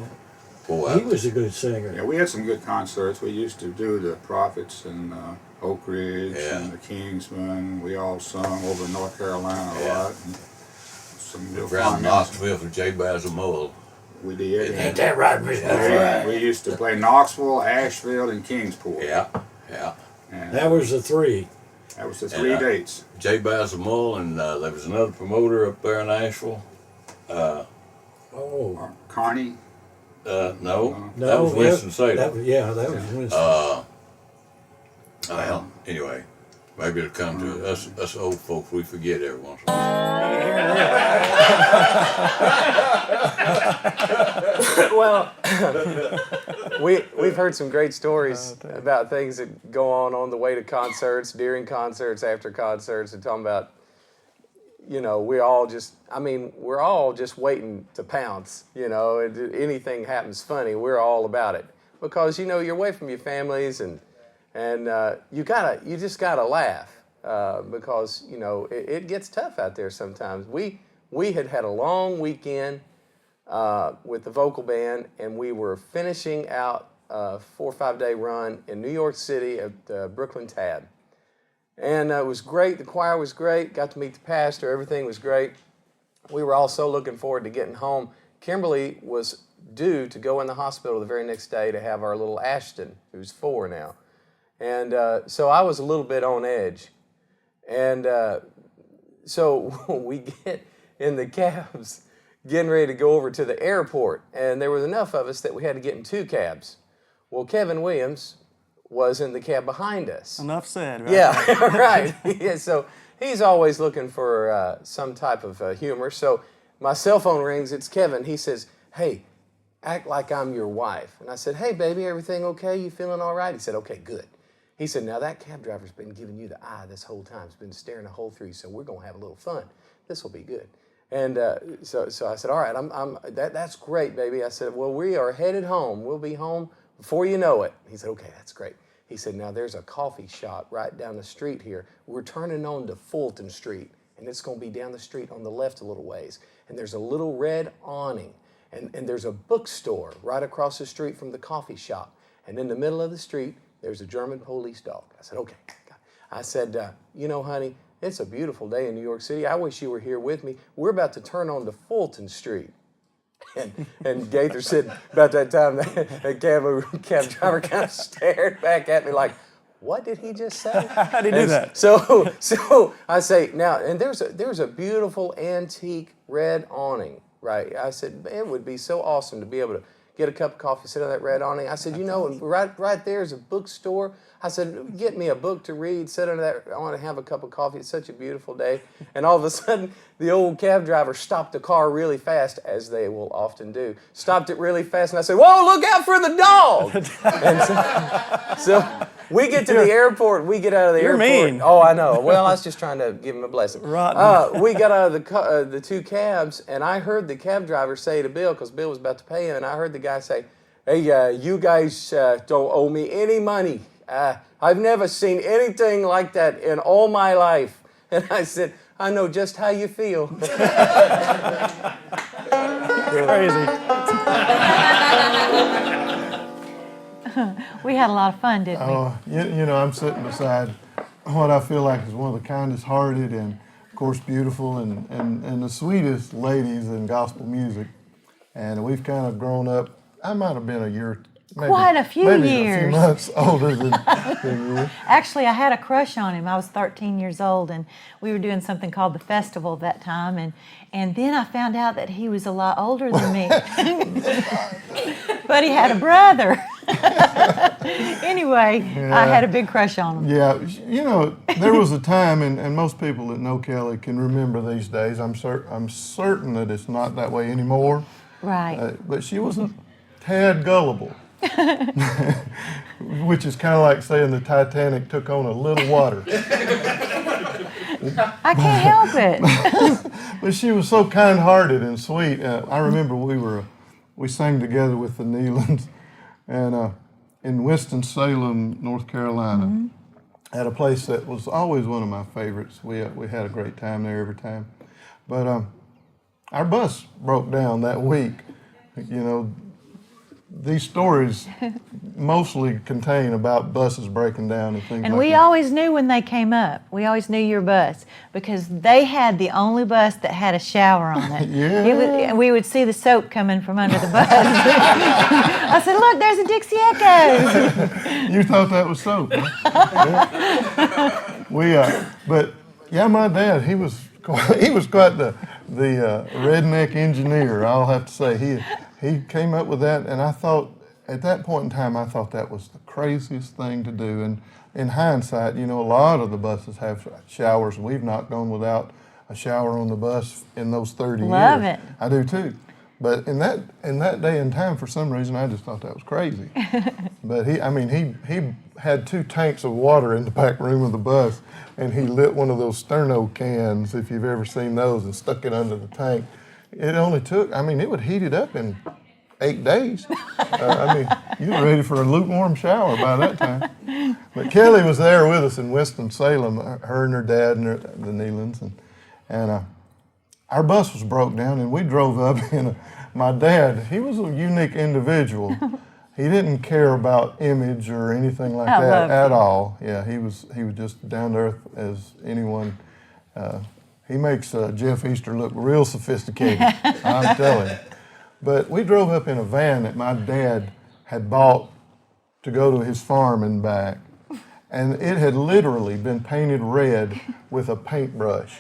Speaker 13: He was a good singer.
Speaker 2: Yeah, we had some good concerts. We used to do the Prophets and Oak Ridge and the Kingsmen. We all sung over in North Carolina a lot. And some real
Speaker 7: Around
Speaker 2: fun
Speaker 7: Knoxville for J. Basil.
Speaker 2: We did.
Speaker 13: Ain't that right, Miss? That's
Speaker 2: We used to play Knoxville, Asheville, and Kingsport.
Speaker 7: Yeah, yeah.
Speaker 2: And
Speaker 13: That was the three.
Speaker 2: that was the 3 dates.
Speaker 7: J. Basil and there was another promoter up there in Asheville.
Speaker 2: Carney.
Speaker 7: No,
Speaker 13: No,
Speaker 7: that was Winston Salem.
Speaker 13: that was Winston.
Speaker 7: Well, anyway, maybe it'll come to us old folks. We forget every once in a while.
Speaker 16: Well, we've heard some great stories about things that go on the way to concerts, during concerts, after concerts, and talking about, you know, we're all just waiting to pounce, you know, and anything happens funny, we're all about it. Because, you know, you're away from your families and you just gotta laugh because, you know, it gets tough out there sometimes. We had a long weekend with the vocal band, and we were finishing out a 4 or 5 day run in New York City at Brooklyn Tab. And it was great. The choir was great. Got to meet the pastor. Everything was great. We were all so looking forward to getting home. Kimberly was due to go in the hospital the very next day to have our little Ashton, who's 4 now. And so I was a little bit on edge. And so we get in the cabs getting ready to go over to the airport. And there was enough of us that we had to get in 2 cabs. Well, Kevin Williams was in the cab behind us.
Speaker 17: Enough said, right?
Speaker 16: Yeah, right. Yeah, so he's always looking for some type of humor. So my cell phone rings, it's Kevin. He says, hey, act like I'm your wife. And I said, hey, baby, everything okay? You feeling all right? He said, okay, good. He said, now that cab driver's been giving you the eye this whole time. He's been staring a hole through you, so we're going to have a little fun. This will be good. And so I said, all right, that's great, baby. I said, well, we are headed home. We'll be home before you know it. He said, okay, that's great. He said, now there's a coffee shop right down the street here. We're turning on to Fulton Street, and it's going to be down the street on the left a little ways. And there's a little red awning, and there's a bookstore right across the street from the coffee shop. And in the middle of the street, there's a German police dog. I said, okay. I said, you know, honey, it's a beautiful day in New York City. I wish you were here with me. We're about to turn on to Fulton Street. And Gaither said about that time, that cab driver kind of stared back at me like, what did he just say?
Speaker 17: How did he do that?
Speaker 16: So I say, now, and there's a beautiful antique red awning, right? I said, it would be so awesome to be able to get a cup of coffee, sit on that red awning. I said, you know, right there is a bookstore. I said, get me a book to read, sit under that awning and have a cup of coffee. It's such a beautiful day. And all of a sudden, the old cab driver stopped the car really fast, as they will often do. Stopped it really fast, and I said, whoa, look out for the dog! And so we get to the airport, we get out of the airport.
Speaker 17: You're mean.
Speaker 16: Oh, I know. Well, I was just trying to give him a blessing.
Speaker 17: Rotten.
Speaker 16: We got out of the 2 cabs, and I heard the cab driver say to Bill, because Bill was about to pay him, and I heard the guy say, hey, you guys don't owe me any money. I've never seen anything like that in all my life. And I said, I know just how you feel.
Speaker 17: Crazy.
Speaker 15: We had a lot of fun, didn't we?
Speaker 9: Oh, you know, I'm sitting beside what I feel like is one of the kindest hearted and, of course, beautiful and the sweetest ladies in gospel music. And we've kind of grown up. I might have been a year,
Speaker 15: Quite a few
Speaker 9: maybe
Speaker 15: years.
Speaker 9: a few months older than you.
Speaker 15: Actually, I had a crush on him. I was 13 years old, and we were doing something called the festival that time. And then I found out that he was a lot older than me. But he had a brother. Anyway, I had a big crush on him.
Speaker 9: Yeah, you know, there was a time, and most people that know Kelly can remember these days. I'm certain that it's not that way anymore.
Speaker 15: Right.
Speaker 9: But she was a tad gullible. Which is kind of like saying the Titanic took on a little water.
Speaker 15: I can't help it.
Speaker 9: But she was so kind-hearted and sweet. I remember we sang together with the Nelons, and in Winston-Salem, North Carolina, at a place that was always one of my favorites. We had a great time there every time. But our bus broke down that week. You know, these stories mostly contain about buses breaking down and things
Speaker 15: And
Speaker 9: like
Speaker 15: we
Speaker 9: that.
Speaker 15: always knew when they came up. We always knew your bus because they had the only bus that had a shower on it.
Speaker 9: Yeah.
Speaker 15: We would see the soap coming from under the bus. I said, look, there's a Dixie Echo.
Speaker 9: You thought that was soap, huh? Yeah. But yeah, my dad, he was quite the redneck engineer. I'll have to say he came up with that, and I thought at that point in time I thought that was the craziest thing to do. And in hindsight, you know, a lot of the buses have showers. We've not gone without a shower on the bus in those 30 years.
Speaker 15: Love it.
Speaker 9: I do too. But in that day and time, for some reason, I just thought that was crazy. But he had 2 tanks of water in the back room of the bus, and he lit one of those Sterno cans, if you've ever seen those, and stuck it under the tank. It only took, it would heat it up in 8 days. You were ready for a lukewarm shower by that time. But Kelly was there with us in Winston-Salem, her and her dad and the Nelons, and our bus was broke down, and we drove up, and my dad, he was a unique individual. He didn't care about image or anything like that at all. Yeah, he was just down to earth as anyone. He makes Jeff Easter look real sophisticated, I'm telling you. But we drove up in a van that my dad had bought to go to his farm and back, and it had literally been painted red with a paintbrush.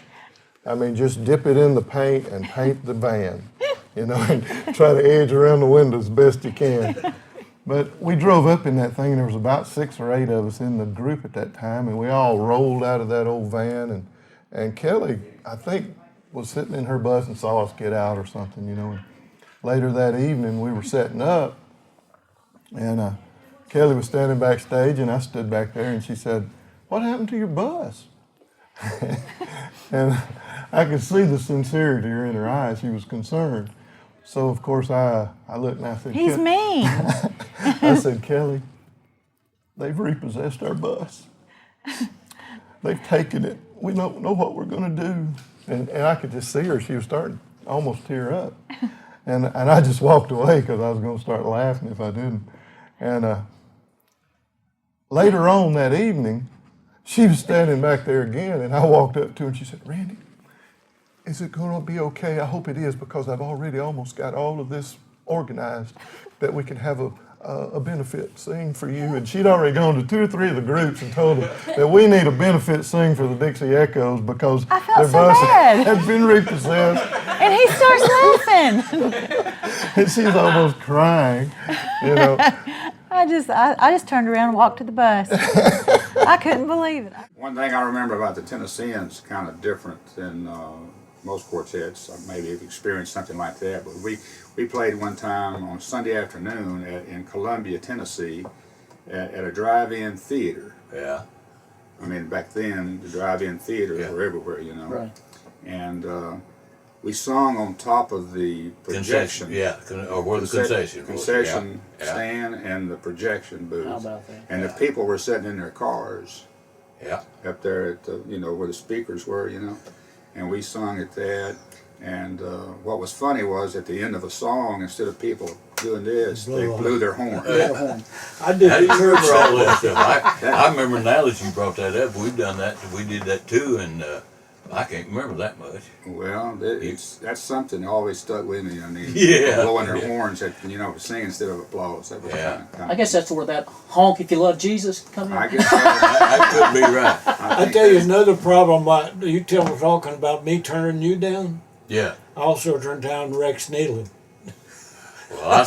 Speaker 9: Just dip it in the paint and paint the van. you know, and try to edge around the window as best you can. But we drove up in that thing, and there was about 6 or 8 of us in the group at that time, and we all rolled out of that old van, and Kelly, I think, was sitting in her bus and saw us get out or something, you know. And later that evening, we were setting up, and Kelly was standing backstage, and I stood back there, and she said, "What happened to your bus?" And I could see the sincerity in her eyes. She was concerned. So, of course, I looked and I said,
Speaker 15: He's mean.
Speaker 9: I said, "Kelly, they've repossessed our bus. They've taken it. We don't know what we're going to do." And I could just see her. She was starting to almost tear up. And I just walked away because I was going to start laughing if I didn't. And later on that evening, she was standing back there again, and I walked up to her and she said, "Randy, is it going to be okay? I hope it is, because I've already almost got all of this organized that we can have a benefit sing for you." And she'd already gone to 2 or 3 of the groups and told them that we need a benefit sing for the Dixie Echoes because their bus had been repossessed.
Speaker 15: And he starts laughing.
Speaker 9: And she's almost crying, you know.
Speaker 15: I just turned around and walked to the bus. I couldn't believe it.
Speaker 18: One thing I remember about the Tennesseans, kind of different than most quartets. I maybe have experienced something like that, but we played one time on Sunday afternoon in Columbia, Tennessee, at a drive-in theater.
Speaker 7: Yeah.
Speaker 18: I mean, back then the drive-in theaters were everywhere, you know.
Speaker 11: Right.
Speaker 18: And we sung on top of the projection.
Speaker 7: Or where the concession
Speaker 18: stand and the projection booth.
Speaker 11: How about that?
Speaker 18: And the people were sitting in their cars.
Speaker 7: Yeah.
Speaker 18: Up there at the, you know, where the speakers were, you know. And we sung at that. And what was funny was at the end of a song, instead of people doing this, they blew their horn.
Speaker 11: I did.
Speaker 7: I remember all that stuff. I remember now that you brought that up. We've done that. We did that too, and I can't remember that much.
Speaker 18: Well, that's something that always stuck with me. I mean,
Speaker 7: Yeah.
Speaker 18: blowing their horns at, you know, singing instead of applause. That was
Speaker 19: I guess that's where that honk if you love Jesus comes in.
Speaker 18: I guess
Speaker 7: that could be right.
Speaker 13: I tell you another problem. You tell me talking about me turning you down.
Speaker 7: Yeah.
Speaker 13: I also turned down Rex Nealon.
Speaker 7: Well,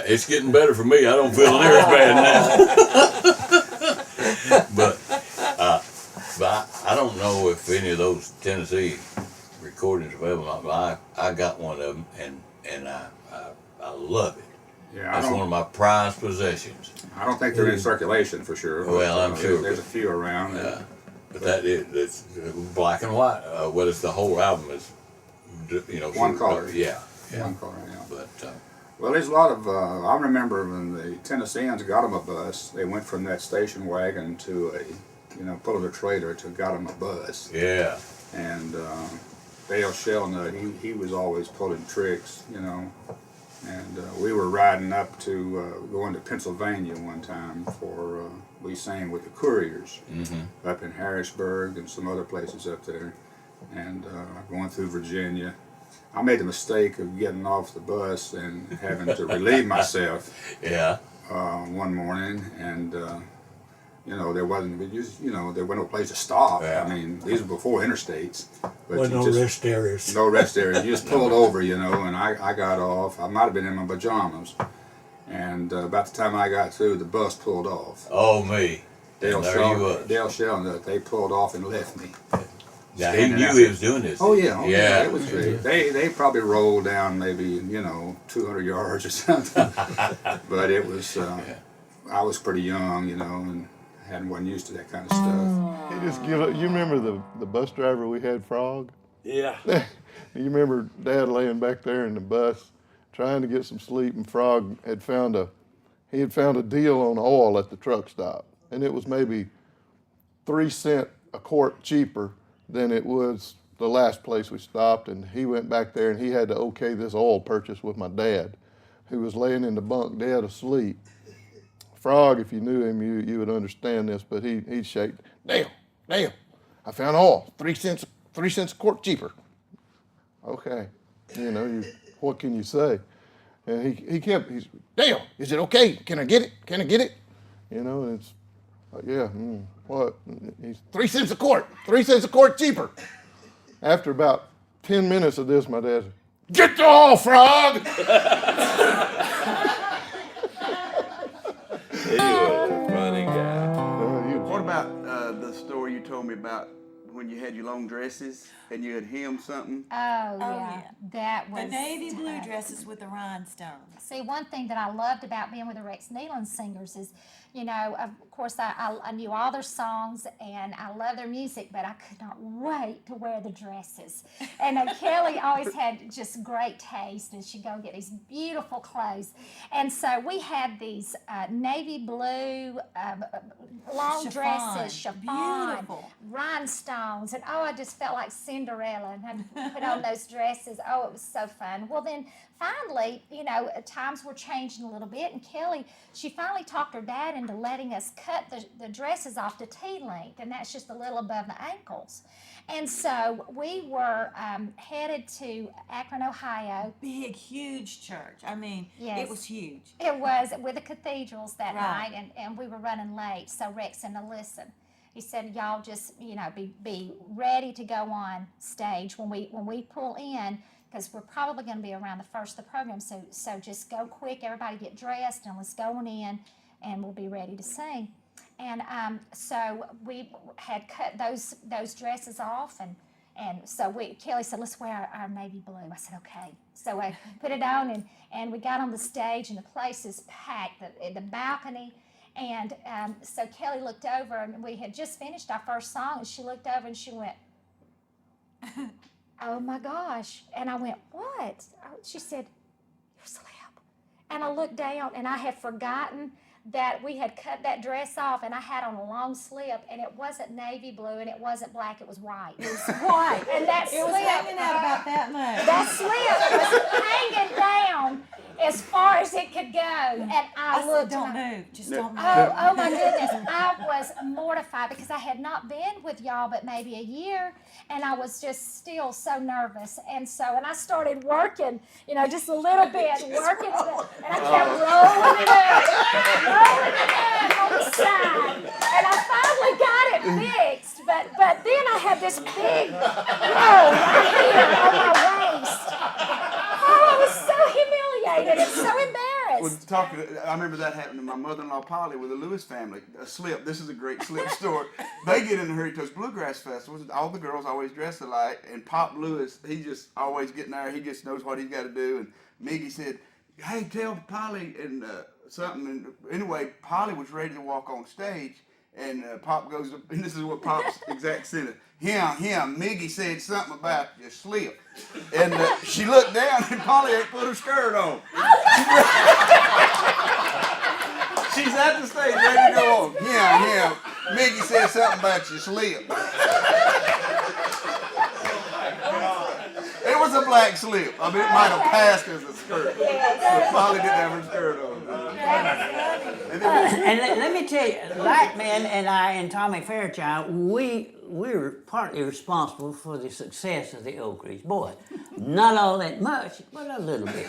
Speaker 7: it's getting better for me. I don't feel near as bad now. But I don't know if any of those Tennessee recordings of them. I got one of them, and I love it.
Speaker 18: Yeah,
Speaker 7: that's one of my prized possessions.
Speaker 18: I don't think they're in circulation for sure.
Speaker 7: Well, I'm sure
Speaker 18: there's a few around.
Speaker 7: But it's black and white. Well, it's the whole album is, you know,
Speaker 18: one color.
Speaker 7: Yeah.
Speaker 18: One color. Yeah.
Speaker 7: But
Speaker 18: well, there's a lot of. I remember when the Tennesseans got them a bus. They went from that station wagon to a, you know, pulled a trailer to got them a bus.
Speaker 7: Yeah.
Speaker 18: And Dale Shelnut, he was always pulling tricks, you know. And we were riding up to going to Pennsylvania one time for we sang with the Couriers up in Harrisburg and some other places up there, and going through Virginia. I made the mistake of getting off the bus and having to relieve myself.
Speaker 7: Yeah.
Speaker 18: One morning, and you know, there wasn't no place to stop.
Speaker 7: Yeah.
Speaker 18: I mean, these were before interstates. But
Speaker 13: Well, no rest areas.
Speaker 18: No rest areas. You just pulled over, you know, and I got off. I might have been in my pajamas. And about the time I got through, the bus pulled off.
Speaker 7: Oh, me.
Speaker 18: Dale
Speaker 7: Dale
Speaker 18: Shelnut, they pulled off and left me.
Speaker 7: Now, he knew he was doing this.
Speaker 18: Oh, yeah.
Speaker 7: Yeah.
Speaker 18: It was great. They probably rolled down maybe, you know, 200 yards or something. But it was, I was pretty young, you know, and wasn't used to that kind of stuff.
Speaker 9: You just give up. You remember the bus driver we had, Frog?
Speaker 13: Yeah.
Speaker 9: You remember Dad laying back there in the bus trying to get some sleep, and Frog had found a deal on oil at the truck stop, and it was maybe 3 cents a quart cheaper than it was the last place we stopped, and he went back there and he had to okay this oil purchase with my dad, who was laying in the bunk dead asleep. Frog, if you knew him, you would understand this, but he'd shake, Dale, I found oil, 3 cents a quart cheaper. Okay, you know, what can you say? And he's, Dale, is it okay? Can I get it? You know, and it's, yeah, what? He's 3 cents a quart, 3 cents a quart cheaper. After about 10 minutes of this, my dad said,
Speaker 8: Get the hall, frog! He was a funny guy.
Speaker 3: What about the story you told me about when you had your long dresses and you had hemmed something?
Speaker 14: Oh, yeah. That was
Speaker 4: The navy blue
Speaker 14: tough.
Speaker 4: dresses with the rhinestones.
Speaker 14: See, one thing that I loved about being with the Rex Nelon singers is, you know, of course, I knew all their songs and I love their music, but I could not wait to wear the dresses. And Kelly always had just great taste, and she'd go get these beautiful clothes. And so we had these navy blue long dresses, chiffon,
Speaker 4: Beautiful.
Speaker 14: rhinestones, and I just felt like Cinderella and I'd put on those dresses. Oh, it was so fun. Well, then finally, you know, times were changing a little bit, and Kelly, she finally talked her dad into letting us cut the dresses off to T-length, and that's just a little above the ankles. And so we were headed to Akron, Ohio.
Speaker 4: Big, huge church. I mean,
Speaker 14: Yes.
Speaker 4: it was huge.
Speaker 14: It was with the cathedrals that
Speaker 4: Right.
Speaker 14: night, and we were running late. So Rex said, "Now listen," he said, "y'all just, you know, be ready to go on stage when we pull in, because we're probably going to be around the first of the program. So just go quick, everybody get dressed, and let's go on in, and we'll be ready to sing." And so we had cut those dresses off, and so Kelly said, "Let's wear our navy blue." I said, "Okay." So I put it on, and we got on the stage, and the place is packed, the balcony. And so Kelly looked over, and we had just finished our first song, and she looked over and she went, "Oh my gosh." And I went, "What?" She said, "Your slip." And I looked down, and I had forgotten that we had cut that dress off, and I had on a long slip, and it wasn't navy blue, and it wasn't black, it was white. It was white. And that
Speaker 4: It was hanging out about that much.
Speaker 14: That slip was hanging down as far as it could go. And I looked.
Speaker 4: Don't move. Just don't move.
Speaker 14: Oh my goodness. I was mortified because I had not been with y'all but maybe a year, and I was just still so nervous. And I started working, you know, just a little bit, working, and I kept rolling it up on the side. And I finally got it fixed, but then I had this big roll right here on my waist. Oh, I was so humiliated and so embarrassed.
Speaker 3: I remember that happened to my mother-in-law Polly with the Lewis family. A slip. This is a great slip story. They get in a hurry to those bluegrass festivals. All the girls always dress alike, and Pop Lewis, he just always getting there. He just knows what he's got to do. And Miggy said, "Hey, tell Polly," and something. And anyway, Polly was ready to walk on stage, and Pop goes, and this is what Pop's exact sentence. Him, Miggy said something about your slip. And she looked down, and Polly ain't put her skirt on. She's at the stage, ready to go on. Him, Miggy said something about your slip. It was a black slip. I mean, it might have passed as a skirt. But Polly didn't have her skirt on.
Speaker 6: And let me tell you, Lightman and I and Tommy Fairchild, we were partly responsible for the success of the Oak Ridge Boys. Not all that much, but a little bit.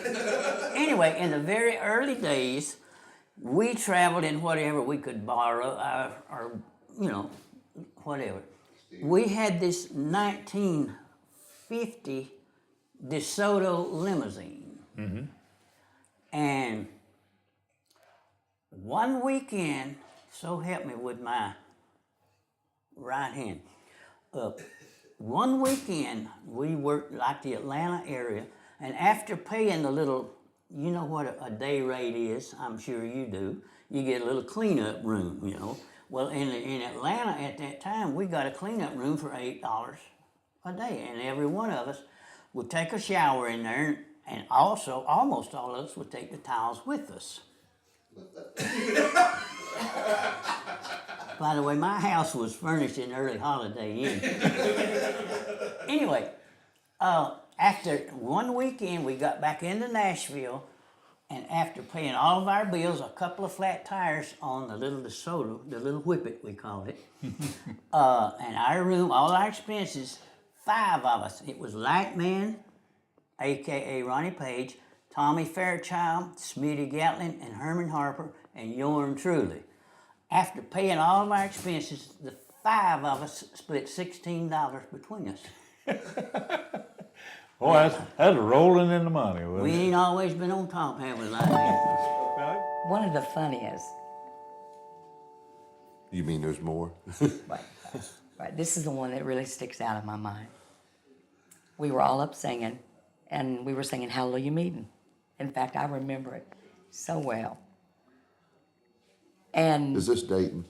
Speaker 6: Anyway, in the very early days, we traveled in whatever we could borrow, or you know, whatever. We had this 1950 DeSoto limousine.
Speaker 2: Mm-hmm.
Speaker 6: And one weekend, so help me with my right hand, one weekend we worked like the Atlanta area, and after paying the little, you know what a day rate is, I'm sure you do, you get a little cleanup room, you know. Well, in Atlanta at that time, we got a cleanup room for $8 a day, and every one of us would take a shower in there, and also almost all of us would take the towels with us. By the way, my house was furnished in early Holiday Inn. Anyway, after one weekend, we got back into Nashville, and after paying all of our bills, a couple of flat tires on the little DeSoto, the little whippet we called it, and our room, all our expenses, 5 of us. It was Lightman, a.k.a. Ronnie Page, Tommy Fairchild, Smitty Gatlin, and Herman Harper, and yours truly. After paying all of our expenses, the 5 of us split $16 between us.
Speaker 2: Oh, that's rolling in the money.
Speaker 6: We ain't always been on top, have we, like that?
Speaker 12: One of the funniest.
Speaker 10: You mean there's more?
Speaker 12: Right, this is the one that really sticks out in my mind. We were all up singing, and we were singing Hallelujah Meeting. In fact, I remember it so well. And
Speaker 10: Is this Dayton?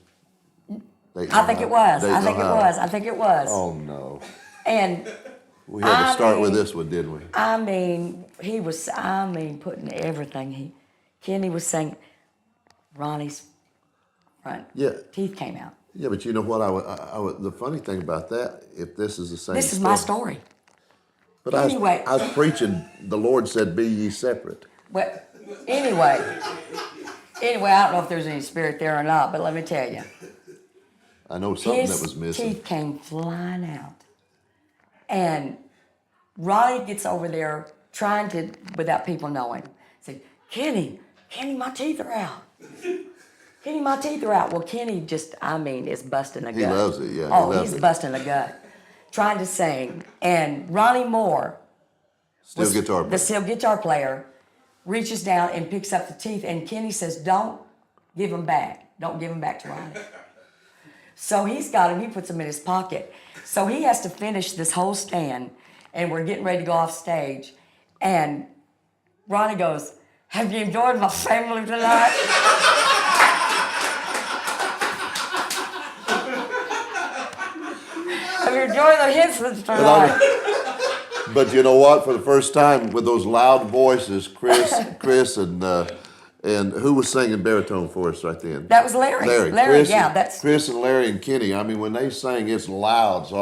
Speaker 12: I think it was. I think it was. I think it was.
Speaker 10: Oh no.
Speaker 12: And
Speaker 10: We had to start with this one, didn't we?
Speaker 12: I mean, he was, putting everything. Kenny was saying, Ronnie's front teeth came out.
Speaker 10: Yeah, but you know what? The funny thing about that, if this is the same
Speaker 12: This is my story.
Speaker 10: But
Speaker 12: anyway.
Speaker 10: I was preaching, the Lord said, be ye separate.
Speaker 12: Well, anyway, I don't know if there's any spirit there or not, but let me tell you.
Speaker 10: I know something
Speaker 12: His
Speaker 10: that was missing.
Speaker 12: teeth came flying out. And Ronnie gets over there trying to, without people knowing, say, Kenny, my teeth are out. Kenny, my teeth are out. Well, Kenny just, is busting a gut.
Speaker 10: He loves it, yeah.
Speaker 12: Oh, he's busting a gut. Trying to sing. And Ronnie Moore,
Speaker 10: Steel guitar player.
Speaker 12: the steel guitar player, reaches down and picks up the teeth. And Kenny says, don't give them back. Don't give them back to Ronnie. So he's got him, he puts them in his pocket. So he has to finish this whole stand, and we're getting ready to go off stage. And Ronnie goes, have you enjoyed my family tonight? Have you enjoyed the Hinsons tonight?
Speaker 10: But you know what? For the first time, with those loud voices, Chris and who was singing baritone for us right then?
Speaker 12: That was Larry. Larry, that's...
Speaker 10: Chris and Larry and Kenny. When they sang, it's loud. So,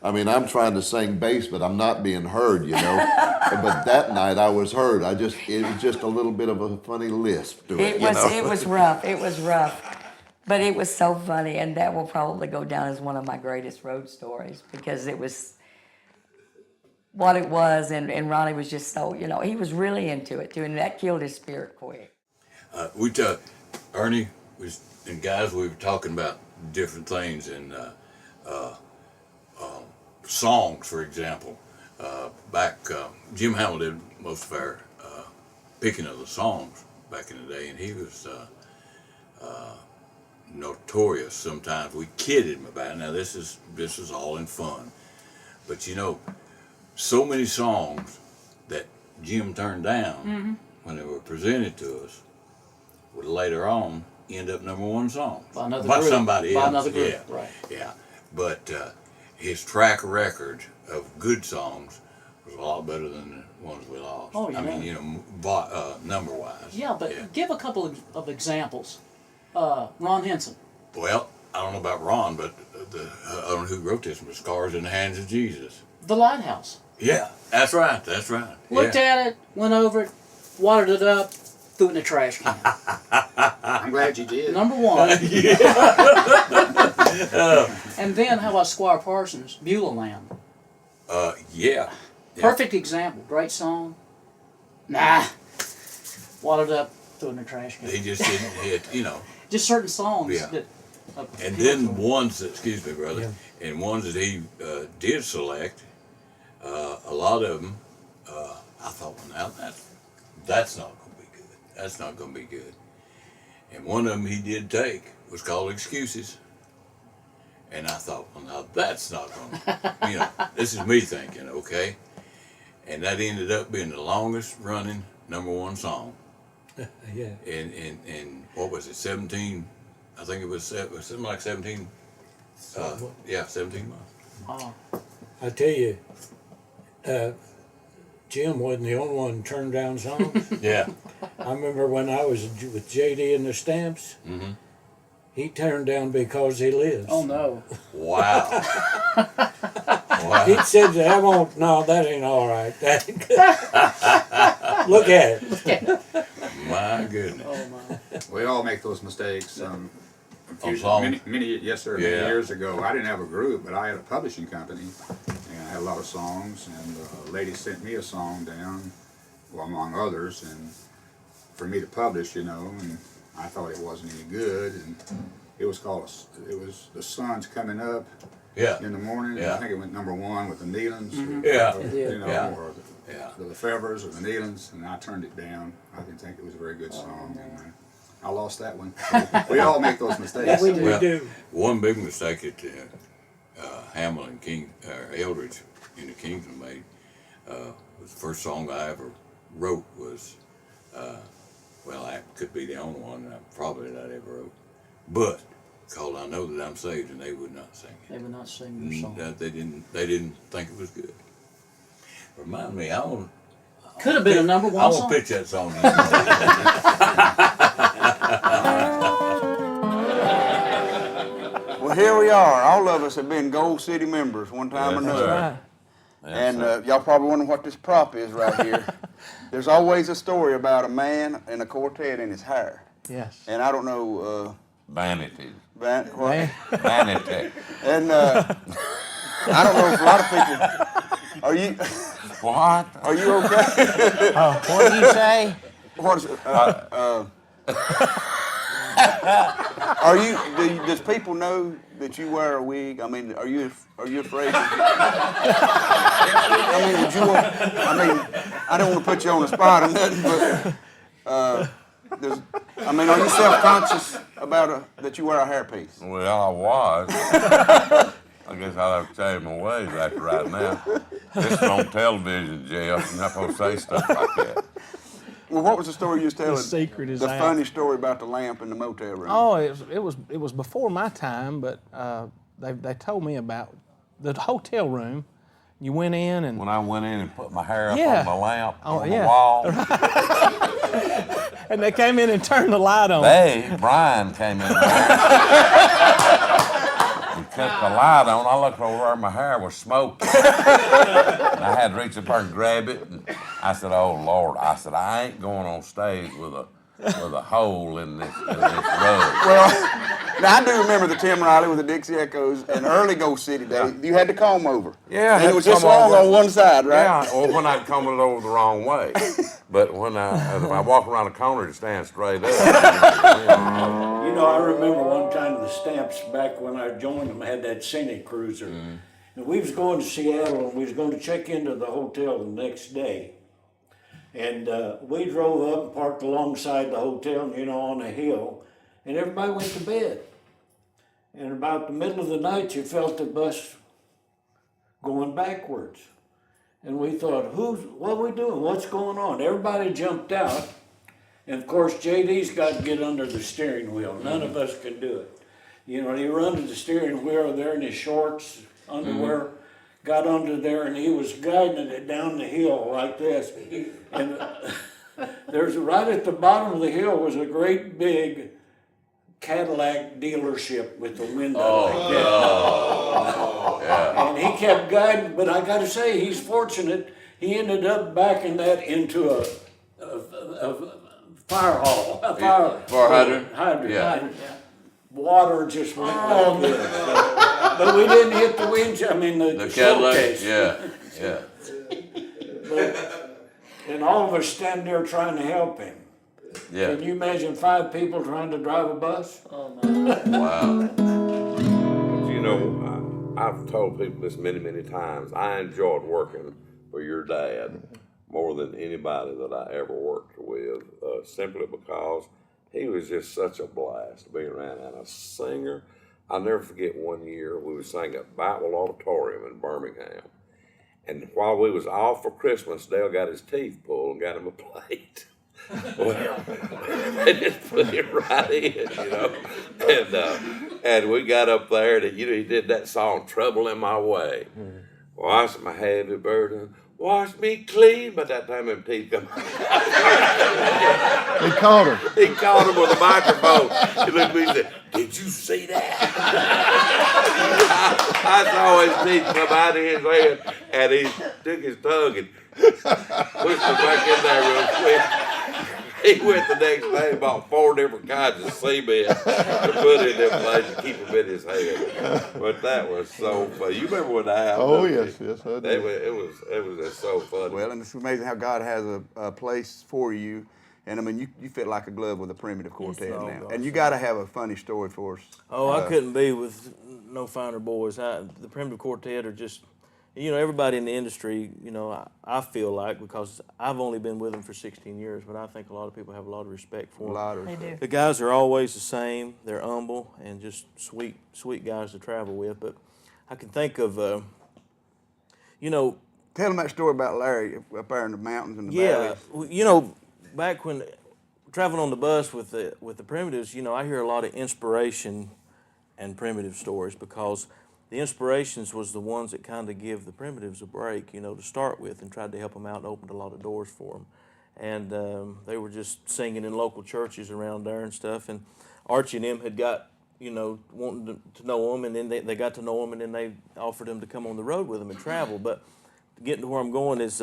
Speaker 10: I'm trying to sing bass, but I'm not being heard, you know. But that night I was heard. It was just a little bit of a funny lisp to it.
Speaker 12: It was rough. It was rough. But it was so funny, and that will probably go down as one of my greatest road stories because it was what it was, and Ronnie was just so, he was really into it too, and that killed his spirit quick.
Speaker 7: Ernie and guys, we were talking about different things and songs, for example. Jim Hamill did most of our picking of the songs back in the day, and he was notorious. Sometimes we kidded him about it. Now this is all in fun, but so many songs that Jim turned down when they were presented to us would later on end up #1 songs by somebody else.
Speaker 19: By another group,
Speaker 7: yeah.
Speaker 19: right.
Speaker 7: Yeah, but his track record of good songs was a lot better than the ones we lost.
Speaker 19: Oh, yeah.
Speaker 7: Number-wise.
Speaker 19: Yeah, but give a couple of examples. Ron Hinson.
Speaker 7: Well, I don't know about Ron, but I don't know who wrote this one, Scars in the Hands of Jesus.
Speaker 19: The Lighthouse.
Speaker 7: Yeah, that's right.
Speaker 19: Looked at it, went over it, watered it up, threw it in the trash can.
Speaker 18: I'm glad you did.
Speaker 19: #1. And then how about Squire Parsons, Beulah Land?
Speaker 7: Yeah.
Speaker 19: Perfect example. Great song. Nah. Watered up, threw it in the trash can.
Speaker 7: They just didn't hit,
Speaker 19: Just certain songs
Speaker 7: Yeah.
Speaker 19: that...
Speaker 7: And then ones that, excuse me, brother, and ones that he did select, a lot of them, I thought, well, now that's not going to be good. That's not going to be good. And one of them he did take was called Excuses. And I thought, well, now that's not going to, this is me thinking, okay? And that ended up being the longest running #1 song.
Speaker 13: Yeah.
Speaker 7: And what was it, 17, I think it was something like 17, 17 months.
Speaker 13: I tell you, Jim wasn't the only one to turn down songs.
Speaker 7: Yeah.
Speaker 13: I remember when I was with JD and the Stamps, he turned down Because He Lives.
Speaker 19: Oh, no.
Speaker 7: Wow.
Speaker 13: He said, that ain't all right. Look at it.
Speaker 7: My goodness.
Speaker 19: Oh, my.
Speaker 18: We all make those mistakes.
Speaker 7: songs?
Speaker 18: Many years ago, I didn't have a group, but I had a publishing company, and I had a lot of songs, and a lady sent me a song down, well, among others, and for me to publish, and I thought it wasn't any good, and it was The Sun's Coming Up,
Speaker 7: Yeah.
Speaker 18: in the morning.
Speaker 7: Yeah.
Speaker 18: I think it went number 1 with the Nelons.
Speaker 7: Yeah.
Speaker 18: Or,
Speaker 7: It
Speaker 18: you
Speaker 7: did.
Speaker 18: know,
Speaker 7: Yeah.
Speaker 18: or
Speaker 7: Yeah.
Speaker 18: the Lefevres or the Nelons, and I turned it down. I didn't think it was a very good song, and I lost that one. We all make those mistakes.
Speaker 13: We do.
Speaker 7: One big mistake that Hamill and Eldridge in the Kingsman made was the first song I ever wrote was, well, I could be the only one probably that I ever wrote, but called I Know That I'm Saved, and they would not sing it.
Speaker 1: They would not sing your song.
Speaker 7: They didn't think it was good. Remind me,
Speaker 19: Could have been a number 1
Speaker 7: I
Speaker 19: song.
Speaker 7: will pitch that song.
Speaker 3: Well, here we are. All of us have been Gold City members one time or
Speaker 7: That's
Speaker 3: another.
Speaker 7: right.
Speaker 3: And y'all probably wonder what this prop is right here. There's always a story about a man in a quartet in his hair.
Speaker 9: Yes.
Speaker 3: And I don't know.
Speaker 8: Vanity.
Speaker 3: What?
Speaker 8: Vanity.
Speaker 3: And I don't know if a lot of people. Are you?
Speaker 8: What?
Speaker 3: Are you okay?
Speaker 6: What did you say?
Speaker 3: What is it? Are you? Does people know that you wear a wig? I mean, are you afraid? I mean, I don't want to put you on the spot or nothing, but are you self-conscious about that you wear a hairpiece?
Speaker 8: Well, I was. I guess I'll have to change my ways after right now. This is on television, Jeff. You're not supposed to say stuff like that.
Speaker 3: Well, what was the story you was telling?
Speaker 9: The secret is
Speaker 3: the
Speaker 9: out.
Speaker 3: funny story about the lamp in the motel room.
Speaker 9: Oh, it was before my time, but they told me about the hotel room. You went in and
Speaker 8: when I went in and put my hair up
Speaker 9: Yeah.
Speaker 8: on the lamp on
Speaker 9: yeah.
Speaker 8: the wall.
Speaker 9: and they came in and turned the light on.
Speaker 8: Brian came in there and cut the light on. I looked over and my hair was smoking. And I had to reach up there and grab it. And I said, "Oh Lord!" I said, "I ain't going on stage with a hole in this road."
Speaker 3: Well, now I do remember the Tim Riley with the Dixie Echoes and early Ghost City days. You had to comb over.
Speaker 8: Yeah,
Speaker 3: and it was just long on one side, right?
Speaker 8: Yeah, or when I'd comb it over the wrong way. But when if I walk around the corner, it stands straight up.
Speaker 13: You know, I remember one time the Stamps, back when I joined them, had that Scenic Cruiser.
Speaker 7: Mm-hmm.
Speaker 13: And we was going to Seattle, and we was going to check into the hotel the next day. And we drove up and parked alongside the hotel, on a hill, and everybody went to bed. And about the middle of the night, you felt the bus going backwards. And we thought, what are we doing? What's going on? Everybody jumped out. And of course, JD's got to get under the steering wheel. None of us could do it. He run to the steering wheel there in his shorts, underwear, got under there, and he was guiding it down the hill like this. And right at the bottom of the hill was a great big Cadillac dealership with a window like that. And he kept guiding, but I got to say, he's fortunate. He ended up backing that into a fire hall, a fire hydrant.
Speaker 7: Yeah.
Speaker 13: Water just went all this. But we didn't hit the windshield. I mean, the showcase.
Speaker 7: Yeah.
Speaker 13: And all of us standing there trying to help him.
Speaker 7: Yeah.
Speaker 13: Can you imagine 5 people trying to drive a bus?
Speaker 1: Oh, my.
Speaker 7: Wow.
Speaker 8: I've told people this many, many times. I enjoyed working for your dad more than anybody that I ever worked with, simply because he was just such a blast to be around. And a singer, I'll never forget one year we were singing at Batwell Auditorium in Birmingham. And while we was off for Christmas, Dale got his teeth pulled and got him a plate. Well, they just put it right in, and we got up there and he did that song, Trouble in My Way. Wash my heavy burden, wash me clean. By that time them teeth come out.
Speaker 9: He caught him.
Speaker 8: He caught him with a microphone. He looked at me and said, "Did you see that?" I saw his teeth come out of his head, and he took his tongue and pushed it back in there real quick. He went the next day and bought 4 different kinds of cement to put in them places to keep them in his head. But that was so funny. You remember when that happened?
Speaker 9: Oh, yes, I do.
Speaker 8: It was just so funny.
Speaker 3: Well, and it's amazing how God has a place for you. And I mean, you fit like a glove with a primitive quartet
Speaker 5: Oh,
Speaker 3: now.
Speaker 5: gosh.
Speaker 3: And you got to have a funny story for us.
Speaker 5: Oh, I couldn't be with no finer boys. The Primitive Quartet are just, everybody in the industry, I feel like, because I've only been with them for 16 years, but I think a lot of people have a lot of respect for them.
Speaker 3: A lot of respect.
Speaker 4: They do.
Speaker 5: The guys are always the same. They're humble and just sweet guys to travel with. But I can think of,
Speaker 3: Tell them that story about Larry up there in the mountains and the valleys.
Speaker 5: Yeah, back when traveling on the bus with the Primitives, I hear a lot of inspiration and primitive stories, because the inspirations was the ones that kind of give the Primitives a break, to start with, and tried to help them out and opened a lot of doors for them. And they were just singing in local churches around there and stuff. And Archie and them had got, wanting to know them, and then they got to know them, and then they offered them to come on the road with them and travel. But getting to where I'm going is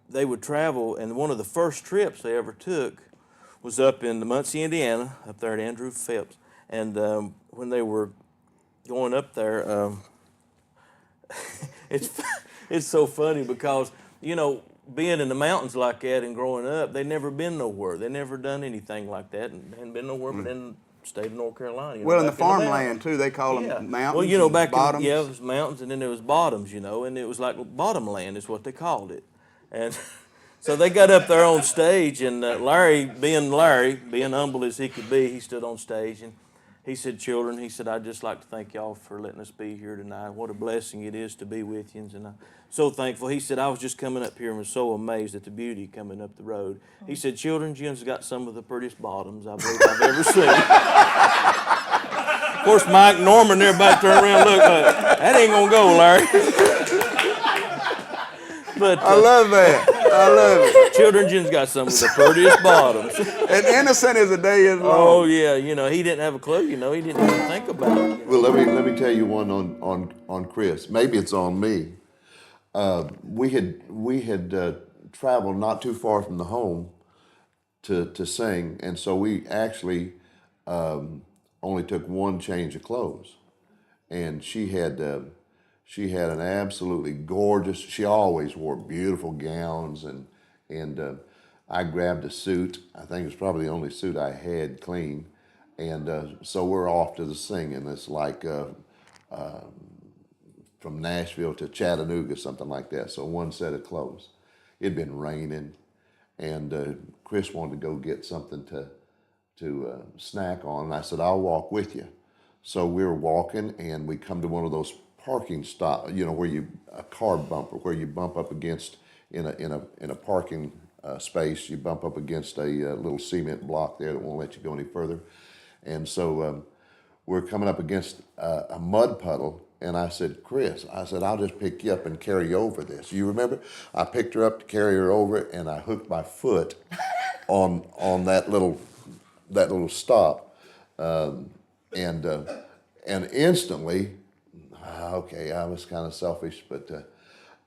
Speaker 5: they would travel, and one of the first trips they ever took was up in Muncie, Indiana, up there at Andrew Phillips. And when they were going up there, it's so funny because, being in the mountains like that and growing up, they'd never been nowhere. They never done anything like that and hadn't been nowhere but in the state of North Carolina.
Speaker 3: Well, in the farmland, too, they call them mountains.
Speaker 5: Well, back
Speaker 3: bottoms.
Speaker 5: it was mountains, and then there was bottoms, and it was like bottom land is what they called it. And so they got up there on stage, and Larry, being humble as he could be, he stood on stage, and he said, "Children," he said, "I'd just like to thank y'all for letting us be here tonight. What a blessing it is to be with you, and I'm so thankful." He said, "I was just coming up here and was so amazed at the beauty coming up the road." He said, "Children, Jim's got some of the prettiest bottoms I believe I've ever seen." Of course, Mike and Norman, everybody turned around and looked like, "That ain't gonna go, Larry." But
Speaker 3: I love that. I love it.
Speaker 5: Children, Jim's got some of the prettiest bottoms.
Speaker 3: And innocent as a day is long.
Speaker 5: Oh yeah, he didn't have a clue. He didn't even think about it.
Speaker 10: Well, let me tell you one on Chris. Maybe it's on me. We had traveled not too far from the home to sing, and so we actually only took one change of clothes, and she had an absolutely gorgeous. She always wore beautiful gowns, and I grabbed a suit. I think it was probably the only suit I had clean, and so we're off to the singing. It's like from Nashville to Chattanooga, something like that. So one set of clothes. It'd been raining, and Chris wanted to go get something to snack on, and I said, "I'll walk with you." So we were walking, and we come to one of those parking stop, where a car bumper, where you bump up against in a parking space, you bump up against a little cement block there that won't let you go any further, and so we're coming up against a mud puddle, and I said, "Chris," I said, "I'll just pick you up and carry you over this." You remember? I picked her up to carry her over it, and I hooked my foot on that little stop, and instantly. Okay, I was kind of selfish, but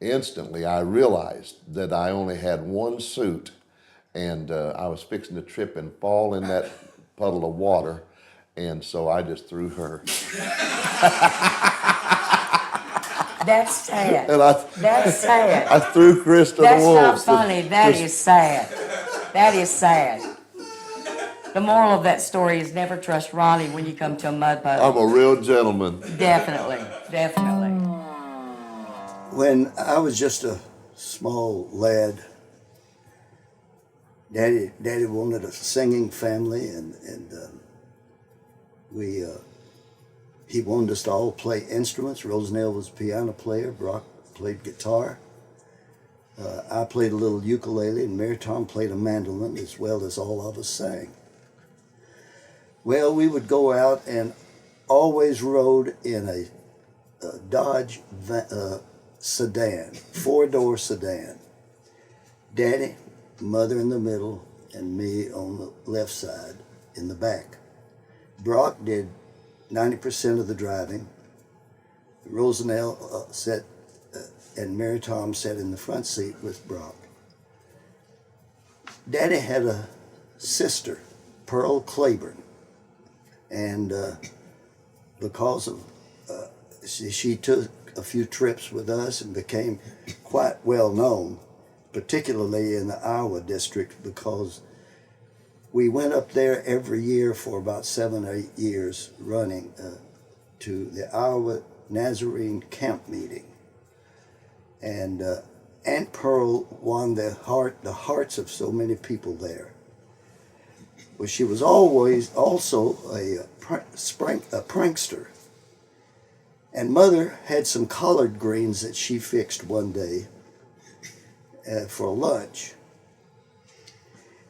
Speaker 10: instantly I realized that I only had one suit, and I was fixing to trip and fall in that puddle of water, and so I just threw her.
Speaker 12: That's sad.
Speaker 10: And
Speaker 12: That's sad.
Speaker 10: I threw Chris to
Speaker 12: That's
Speaker 10: the wolves.
Speaker 12: not funny. That is sad. That is sad. The moral of that story is never trust Ronnie when you come to a mud puddle.
Speaker 10: I'm a real gentleman.
Speaker 12: Definitely.
Speaker 20: When I was just a small lad, Daddy wanted a singing family, and he wanted us to all play instruments. Rosenell was a piano player. Brock played guitar. I played a little ukulele, and Mary Tom played a mandolin, as well as all of us sang. Well, we would go out and always rode in a Dodge sedan, 4-door sedan. Daddy, Mother in the middle, and me on the left side in the back. Brock did 90% of the driving. Rosenell sat, and Mary Tom sat in the front seat with Brock. Daddy had a sister, Pearl Claiborne, and because of she took a few trips with us and became quite well known, particularly in the Iowa district, because we went up there every year for about 7 or 8 years running to the Iowa Nazarene camp meeting. And Aunt Pearl won the hearts of so many people there. Well, she was always also a prankster. And Mother had some collard greens that she fixed one day for lunch.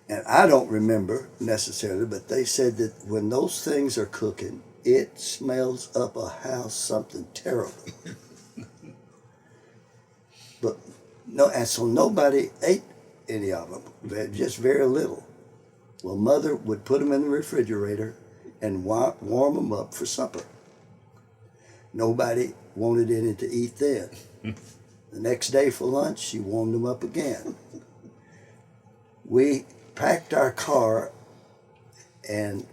Speaker 20: And I don't remember necessarily, but they said that when those things are cooking, it smells up a house something terrible. But no, and so nobody ate any of them, just very little. Well, Mother would put them in the refrigerator and warm them up for supper. Nobody wanted any to eat then. The next day for lunch, she warmed them up again. We packed our car and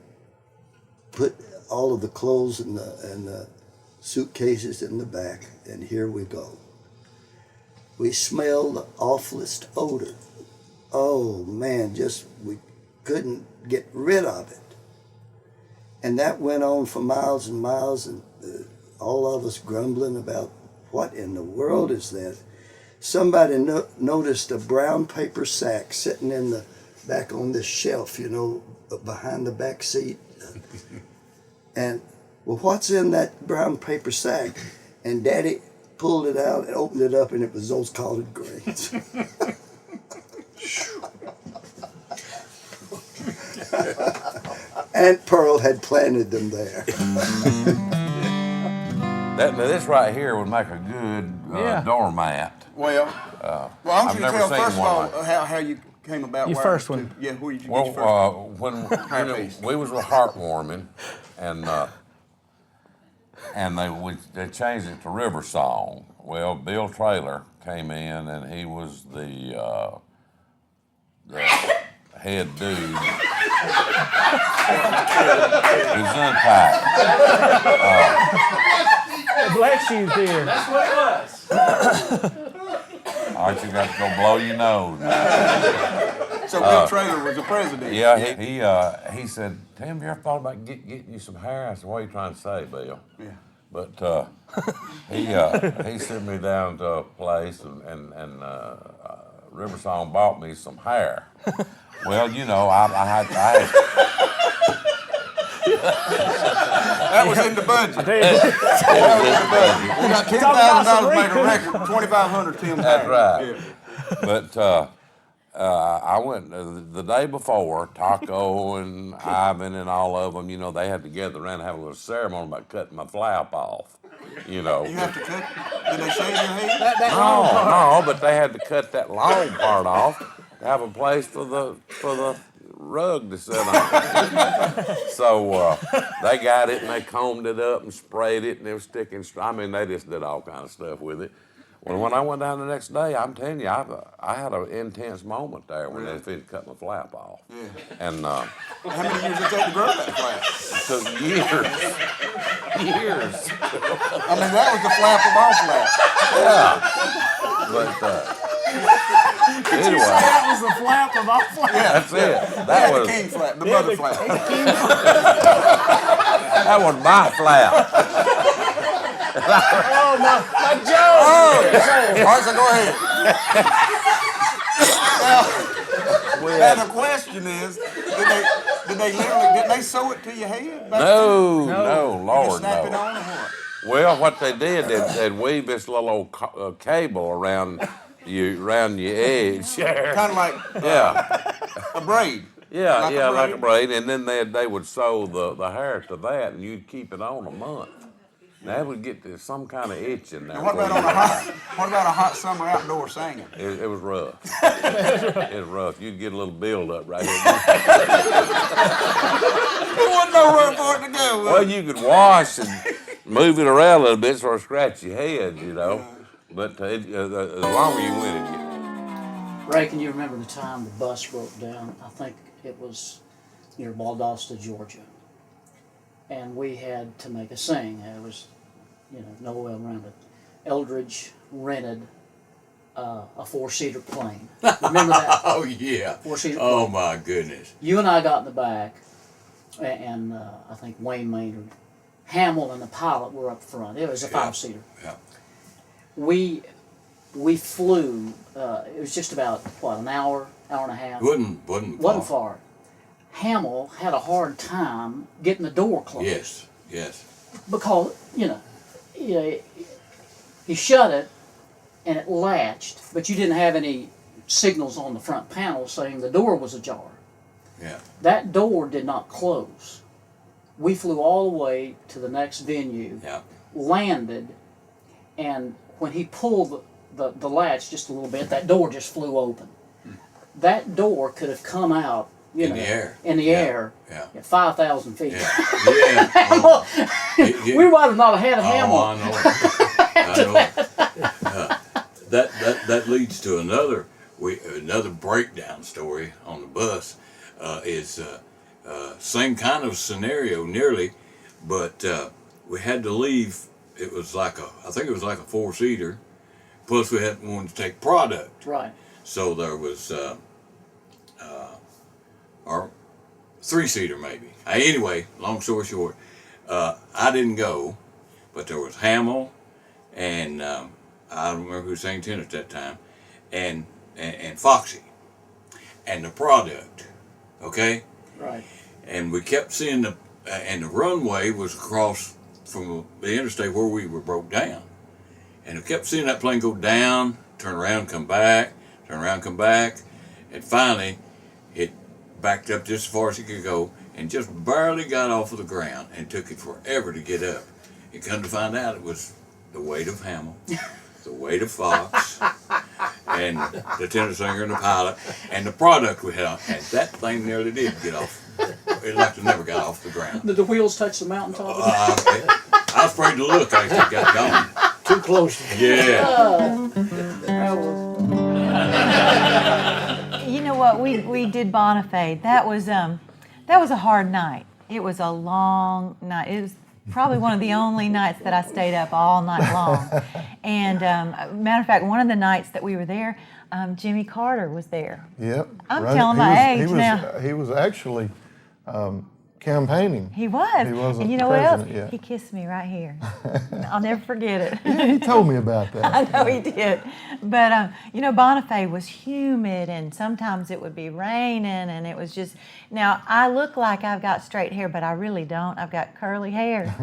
Speaker 20: put all of the clothes and the suitcases in the back, and here we go. We smelled the awfulest odor. Oh man, we couldn't get rid of it. And that went on for miles and miles, and all of us grumbling about what in the world is that. Somebody noticed a brown paper sack sitting in the back on this shelf, behind the back seat. And, well, what's in that brown paper sack? And Daddy pulled it out and opened it up, and it was those collard greens. Aunt Pearl had planted them there.
Speaker 8: This right here would make a good doormat.
Speaker 3: Well, I want you to tell first of all how you came about.
Speaker 21: Your first one.
Speaker 3: Yeah, where did you
Speaker 8: Well,
Speaker 3: get your first
Speaker 8: when we was heartwarming, and they changed it to River Song. Well, Bill Traylor came in, and he was the head dude. He's unpacked.
Speaker 21: Black shoes here.
Speaker 1: That's what it was.
Speaker 8: All right, you got to go blow your nose.
Speaker 3: So Bill Traylor was the president.
Speaker 8: Yeah, he said, Tim, you ever thought about getting you some hair? I said, what are you trying to say, Bill?
Speaker 3: Yeah.
Speaker 8: But he sent me down to a place, and Riversong bought me some hair. Well, I had
Speaker 3: that was in the budget. We got $10,000 to make a record, $2,500 Tim.
Speaker 8: That's right.
Speaker 3: Yeah.
Speaker 8: But I went the day before, Taco and Ivan and all of them, they had to gather around and have a little ceremony about cutting my flap off.
Speaker 3: You have to cut? Did they shave your head?
Speaker 8: No, but they had to cut that long part off to have a place for the rug to sit on. So they got it and they combed it up and sprayed it and they were sticking. They just did all kind of stuff with it. Well, when I went down the next day, I'm telling you, I had an intense moment there when they finished cutting my flap off.
Speaker 3: Yeah.
Speaker 8: And
Speaker 3: how many years did it take to grow that flap?
Speaker 8: It took years.
Speaker 3: That was the flap of our flap.
Speaker 8: Yeah. But
Speaker 21: Did
Speaker 8: anyway,
Speaker 21: you say that was the flap of our flap?
Speaker 3: Yeah,
Speaker 8: that's it. That was
Speaker 3: the king flap, the mother flap.
Speaker 8: That was my flap.
Speaker 21: Oh, my joke!
Speaker 3: All right, so go ahead. Now the question is, did they sew it to your head?
Speaker 8: No, Lord,
Speaker 3: you snap it
Speaker 8: no.
Speaker 3: on or what?
Speaker 8: Well, what they did, they'd weave this little old cable around your edge.
Speaker 3: Kind of like a braid.
Speaker 8: Yeah, like a braid, and then they would sew the hair to that, and you'd keep it on a month. Now, that would get to some kind of itch in there.
Speaker 3: Now, what about a hot summer outdoor singing?
Speaker 8: It was rough. It was rough. You'd get a little build up right here.
Speaker 3: There wasn't nowhere for it to go.
Speaker 8: Well, you could wash and move it around a little bit so it scratch your head, But the longer you went, it get.
Speaker 19: Ray, can you remember the time the bus broke down? I think it was near Valdosta, Georgia. And we had to make a sing. It was, no way around it. Eldridge rented a four-seater plane. Remember that?
Speaker 7: Oh yeah.
Speaker 19: Four-seater
Speaker 7: Oh
Speaker 19: plane.
Speaker 7: my goodness.
Speaker 19: You and I got in the back, and I think Wayne Maynard, Hamill, and the pilot were up front. It was a five-seater.
Speaker 7: Yeah.
Speaker 19: We flew. It was just about an hour and a half.
Speaker 7: Wasn't
Speaker 19: far. Hamill had a hard time getting the door closed.
Speaker 7: Yes.
Speaker 19: Because he shut it, and it latched, but you didn't have any signals on the front panel saying the door was ajar.
Speaker 7: Yeah.
Speaker 19: That door did not close. We flew all the way to the next venue, landed, and when he pulled the latch just a little bit, that door just flew open. That door could have come out,
Speaker 7: In the air.
Speaker 19: in the air at 5,000 feet.
Speaker 7: Yeah.
Speaker 19: We might have not had a Hamill.
Speaker 7: Oh, I know. That leads to another breakdown story on the bus. Is same kind of scenario nearly, but we had to leave. It was I think it was like a four-seater. Plus we wanted to take product.
Speaker 19: Right.
Speaker 7: So there was our three-seater maybe. Anyway, long story short, I didn't go, but there was Hamill and I don't remember who sang tenor at that time, and Foxy, and the product, okay?
Speaker 19: Right.
Speaker 7: And we kept seeing and the runway was across from the interstate where we were broke down. And we kept seeing that plane go down, turn around, come back, and finally it backed up just as far as it could go and just barely got off of the ground and took it forever to get up. And come to find out it was the weight of Hamill, the weight of Fox, and the tenor singer and the pilot, and the product we had on. And that thing nearly did get off. It like it never got off the ground.
Speaker 19: Did the wheels touch the mountaintop?
Speaker 7: I was afraid to look after it got gone.
Speaker 19: Too close.
Speaker 7: Yeah.
Speaker 15: You know what? We did Bonifay. That was a hard night. It was a long night. It was probably one of the only nights that I stayed up all night long. And matter of fact, one of the nights that we were there, Jimmy Carter was there.
Speaker 9: Yep.
Speaker 15: I'm telling my age now.
Speaker 9: He was actually campaigning.
Speaker 15: He was.
Speaker 9: He wasn't
Speaker 15: and you know what else?
Speaker 9: president yet.
Speaker 15: He kissed me right here. I'll never forget it.
Speaker 9: He told me about that.
Speaker 15: I know he did. But, Bonifay was humid, and sometimes it would be raining, and it was just... Now, I look like I've got straight hair, but I really don't. I've got curly hair.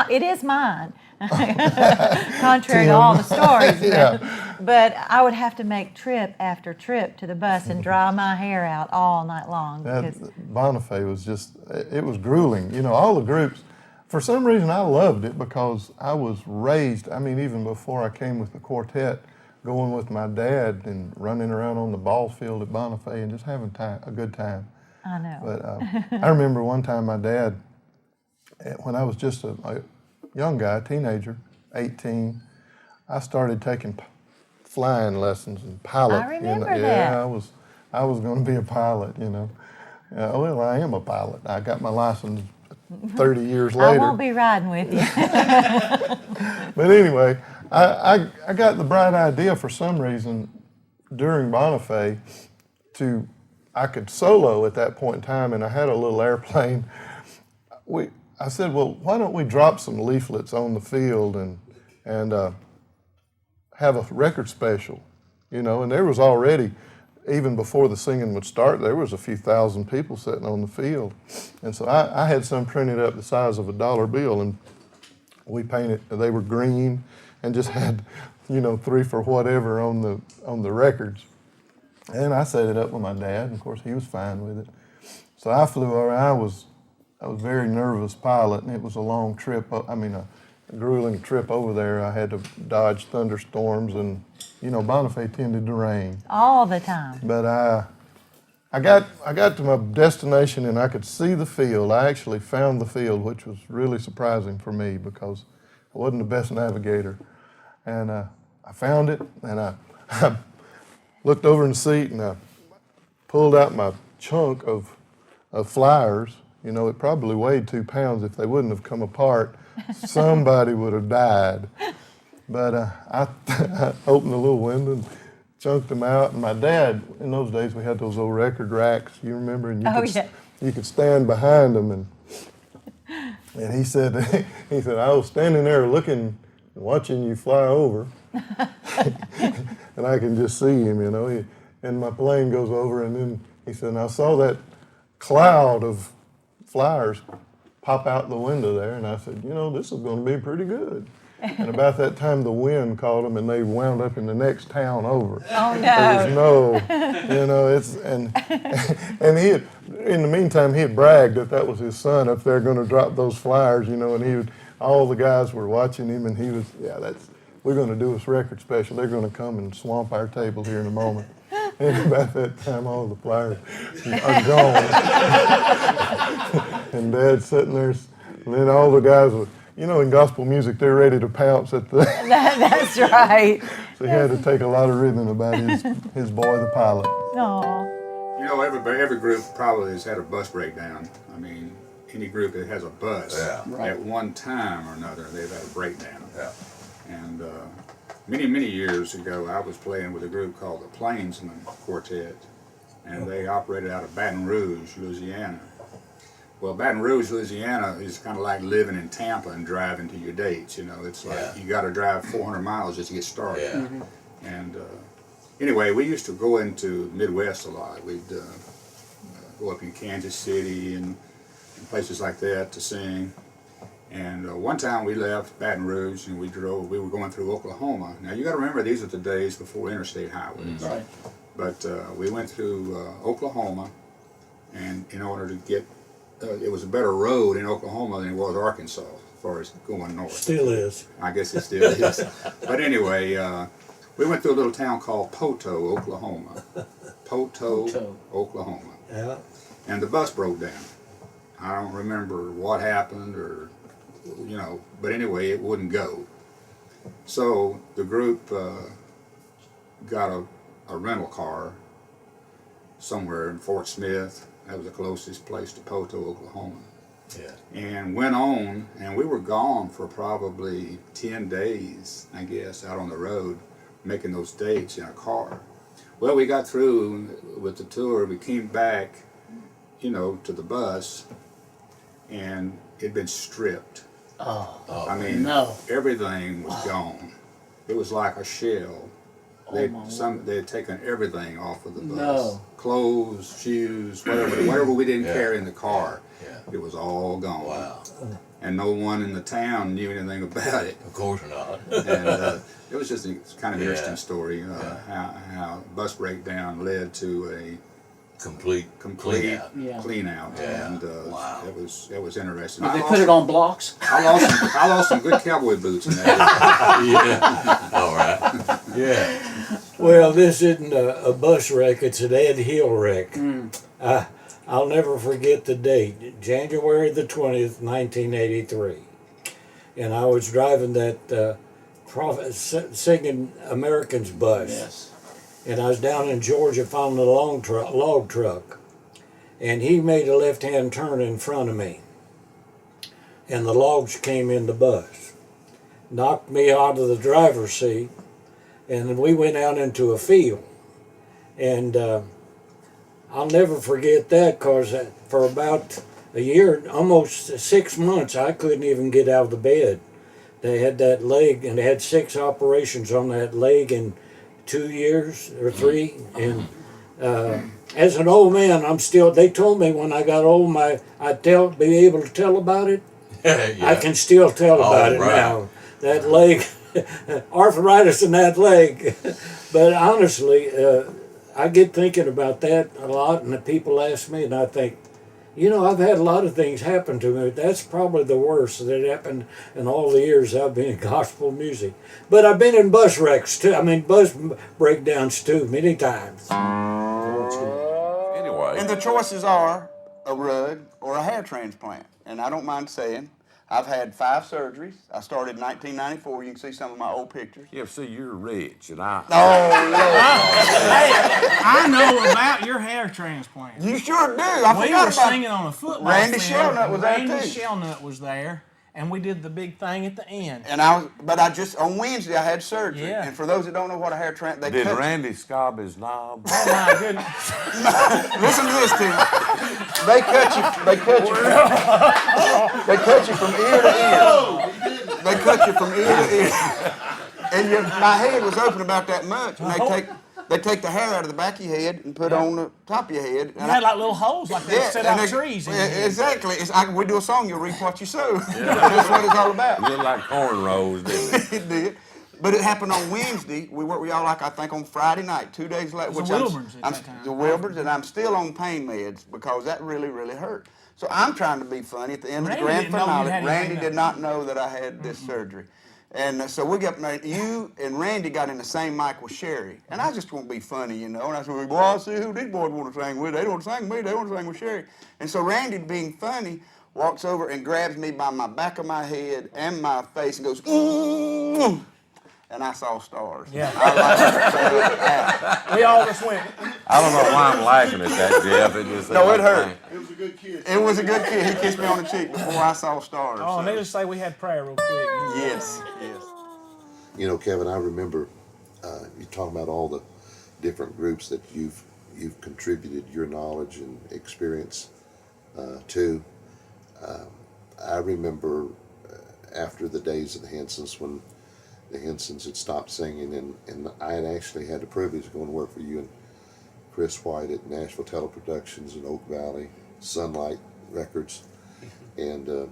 Speaker 15: It is mine, contrary to all the stories.
Speaker 9: Yeah.
Speaker 15: But I would have to make trip after trip to the bus and dry my hair out all night long.
Speaker 9: That Bonifay was just, it was grueling. All the groups, for some reason I loved it because I was raised, even before I came with the quartet, going with my dad and running around on the ball field at Bonifay and just having a good time.
Speaker 15: I know.
Speaker 9: But I remember one time my dad, when I was just a young guy, teenager, 18, I started taking flying lessons and pilot.
Speaker 15: I remember
Speaker 9: that.
Speaker 15: that.
Speaker 9: Yeah, I was going to be a pilot, well, I am a pilot. I got my license 30 years later.
Speaker 15: I won't be riding with you.
Speaker 9: But anyway, I got the bright idea for some reason during Bonifay I could solo at that point in time, and I had a little airplane. I said, well, why don't we drop some leaflets on the field and have a record special, And there was already, even before the singing would start, there was a few thousand people sitting on the field. And so I had some printed up the size of a dollar bill, and we painted, they were green, and just had, 3 for whatever on the records. And I set it up with my dad, and of course he was fine with it. So I flew over. I was a very nervous pilot, and it was a long trip. A grueling trip over there. I had to dodge thunderstorms, and Bonifay tended to rain
Speaker 15: all the time.
Speaker 9: But I got to my destination, and I could see the field. I actually found the field, which was really surprising for me because I wasn't the best navigator. And I found it, and I looked over in the seat, and I pulled out my chunk of flyers. It probably weighed 2 pounds. If they wouldn't have come apart, somebody would have died. But I opened the little window and chunked them out. And my dad, in those days, we had those old record racks. You remember? And you could stand behind them. And he said, I was standing there looking, watching you fly over, and I can just see him, and my plane goes over, and then he said, and I saw that cloud of flyers pop out the window there, and I said, this is going to be pretty good. And about that time, the wind caught them, and they wound up in the next town over.
Speaker 15: Oh, no.
Speaker 9: There was and he had, in the meantime, he had bragged that was his son up there going to drop those flyers, and all the guys were watching him, and he was, we're going to do this record special. They're going to come and swamp our table here in a moment. And about that time, all the flyers are gone. And Dad's sitting there, and then all the guys were, in gospel music, they're ready to pounce at the...
Speaker 15: That's right.
Speaker 9: So he had to take a lot of ribbon about his boy, the pilot.
Speaker 15: Oh.
Speaker 18: Every group probably has had a bus breakdown. I mean, any group that has a bus, at one time or another, they've had a breakdown.
Speaker 7: Yeah.
Speaker 18: And many years ago, I was playing with a group called the Plainsmen Quartet, and they operated out of Baton Rouge, Louisiana. Well, Baton Rouge, Louisiana is kind of like living in Tampa and driving to your dates. It's like you got to drive 400 miles just to get started.
Speaker 7: Yeah.
Speaker 18: Mm-hmm. And anyway, we used to go into Midwest a lot. We'd go up in Kansas City and places like that to sing. And one time we left Baton Rouge and we were going through Oklahoma. Now you got to remember, these are the days before interstate highways.
Speaker 7: Right.
Speaker 18: But we went through Oklahoma, and in order to get, it was a better road in Oklahoma than it was Arkansas as far as going north.
Speaker 13: Still is.
Speaker 18: I guess it still is. But anyway, we went through a little town called Poto, Oklahoma. Poto, Oklahoma.
Speaker 13: Yeah.
Speaker 18: And the bus broke down. I don't remember what happened or, but anyway, it wouldn't go. So the group got a rental car somewhere in Fort Smith. That was the closest place to Poto, Oklahoma.
Speaker 7: Yeah.
Speaker 18: And went on, and we were gone for probably 10 days, I guess, out on the road, making those dates in a car. Well, we got through with the tour. We came back, to the bus, and it'd been stripped.
Speaker 19: Oh,
Speaker 18: I mean,
Speaker 19: no.
Speaker 18: Everything was gone. It was like a shell. They had taken everything off of the bus.
Speaker 19: No.
Speaker 18: Clothes, shoes, whatever we didn't carry in the car.
Speaker 7: Yeah.
Speaker 18: It was all gone.
Speaker 7: Wow.
Speaker 18: And no one in the town knew anything about it.
Speaker 7: Of course not.
Speaker 18: And it was just a kind of interesting story, how bus breakdown led to a
Speaker 7: complete
Speaker 18: clean out.
Speaker 7: Yeah.
Speaker 18: And
Speaker 7: wow.
Speaker 18: it was interesting.
Speaker 19: Did they put it on blocks?
Speaker 18: I lost some good cowboy boots in that.
Speaker 7: Yeah. All right. Yeah.
Speaker 13: Well, this isn't a bus wreck, it's an Ed Hill wreck. I'll never forget the date, January the 20th, 1983. And I was driving that Singing Americans bus.
Speaker 19: Yes.
Speaker 13: And I was down in Georgia found a log truck. And he made a left-hand turn in front of me. And the logs came in the bus. Knocked me out of the driver's seat. And then we went out into a field. And I'll never forget that, because for about a year, almost 6 months, I couldn't even get out of the bed. They had that leg, and they had 6 operations on that leg in 2 years or 3. And as an old man, they told me when I got old, I'd be able to tell about it.
Speaker 7: Yeah.
Speaker 13: I can still tell about it now. That leg, arthritis in that leg. But honestly, I get thinking about that a lot, and the people ask me, and I think, I've had a lot of things happen to me. That's probably the worst that happened in all the years I've been in gospel music. But I've been in bus wrecks too. Bus breakdowns too, many times.
Speaker 7: Anyway.
Speaker 3: And the choices are a rug or a hair transplant. And I don't mind saying, I've had 5 surgeries. I started in 1994. You can see some of my old pictures.
Speaker 8: Yeah, see, you're rich, and I...
Speaker 3: Oh, Lord.
Speaker 21: Hey, I know about your hair transplant.
Speaker 3: You sure do. I
Speaker 21: we
Speaker 3: forgot
Speaker 21: were
Speaker 3: about
Speaker 21: singing on a football
Speaker 3: Randy
Speaker 21: field.
Speaker 3: Shelnut was there, too.
Speaker 21: Randy Shelnut was there, and we did the big thing at the end.
Speaker 3: And on Wednesday I had surgery.
Speaker 21: Yeah.
Speaker 3: And for those that don't know what a hair transplant,
Speaker 8: Did Randy scob his knob?
Speaker 21: Oh my goodness!
Speaker 3: Listen to this, Tim. They cut you from ear to ear. They cut you from ear to ear. And my head was open about that much. And they take the hair out of the back of your head and put it on the top of your head.
Speaker 21: You had like little holes like they set out trees.
Speaker 3: Exactly. We do a song, you'll reap what you sow. That's what it's all about.
Speaker 8: It looked like cornrows, didn't it?
Speaker 3: It did. But it happened on Wednesday. We worked with y'all I think on Friday night, 2 days later.
Speaker 21: The Wilburns at that time.
Speaker 3: The Wilburns, and I'm still on pain meds because that really, really hurt. So I'm trying to be funny at the end of the grand finale. Randy did not know that I had this surgery. And so we got married. You and Randy got in the same mic with Sheri. And I just want to be funny, And I said, boy, I see who these boys want to sing with. They don't want to sing with me. They want to sing with Sheri. And so Randy, being funny, walks over and grabs me by my back of my head and my face and goes, "Ooh." And I saw stars.
Speaker 21: Yeah.
Speaker 3: We
Speaker 21: all just went.
Speaker 8: I don't know why I'm laughing at that, Jeff. It just
Speaker 3: No, it hurt.
Speaker 9: It was a good kiss.
Speaker 3: It was a good kiss. He kissed me on the cheek before I saw stars.
Speaker 21: Oh, and they just say we had prayer real quick.
Speaker 3: Yes, yes.
Speaker 10: Kevin, I remember you talking about all the different groups that you've contributed your knowledge and experience to. I remember after the days of the Hinsons, when the Hinsons had stopped singing, and I had actually had the privilege of going to work for you and Chris White at Nashville Teleproductions in Oak Valley, Sunlight Records, and a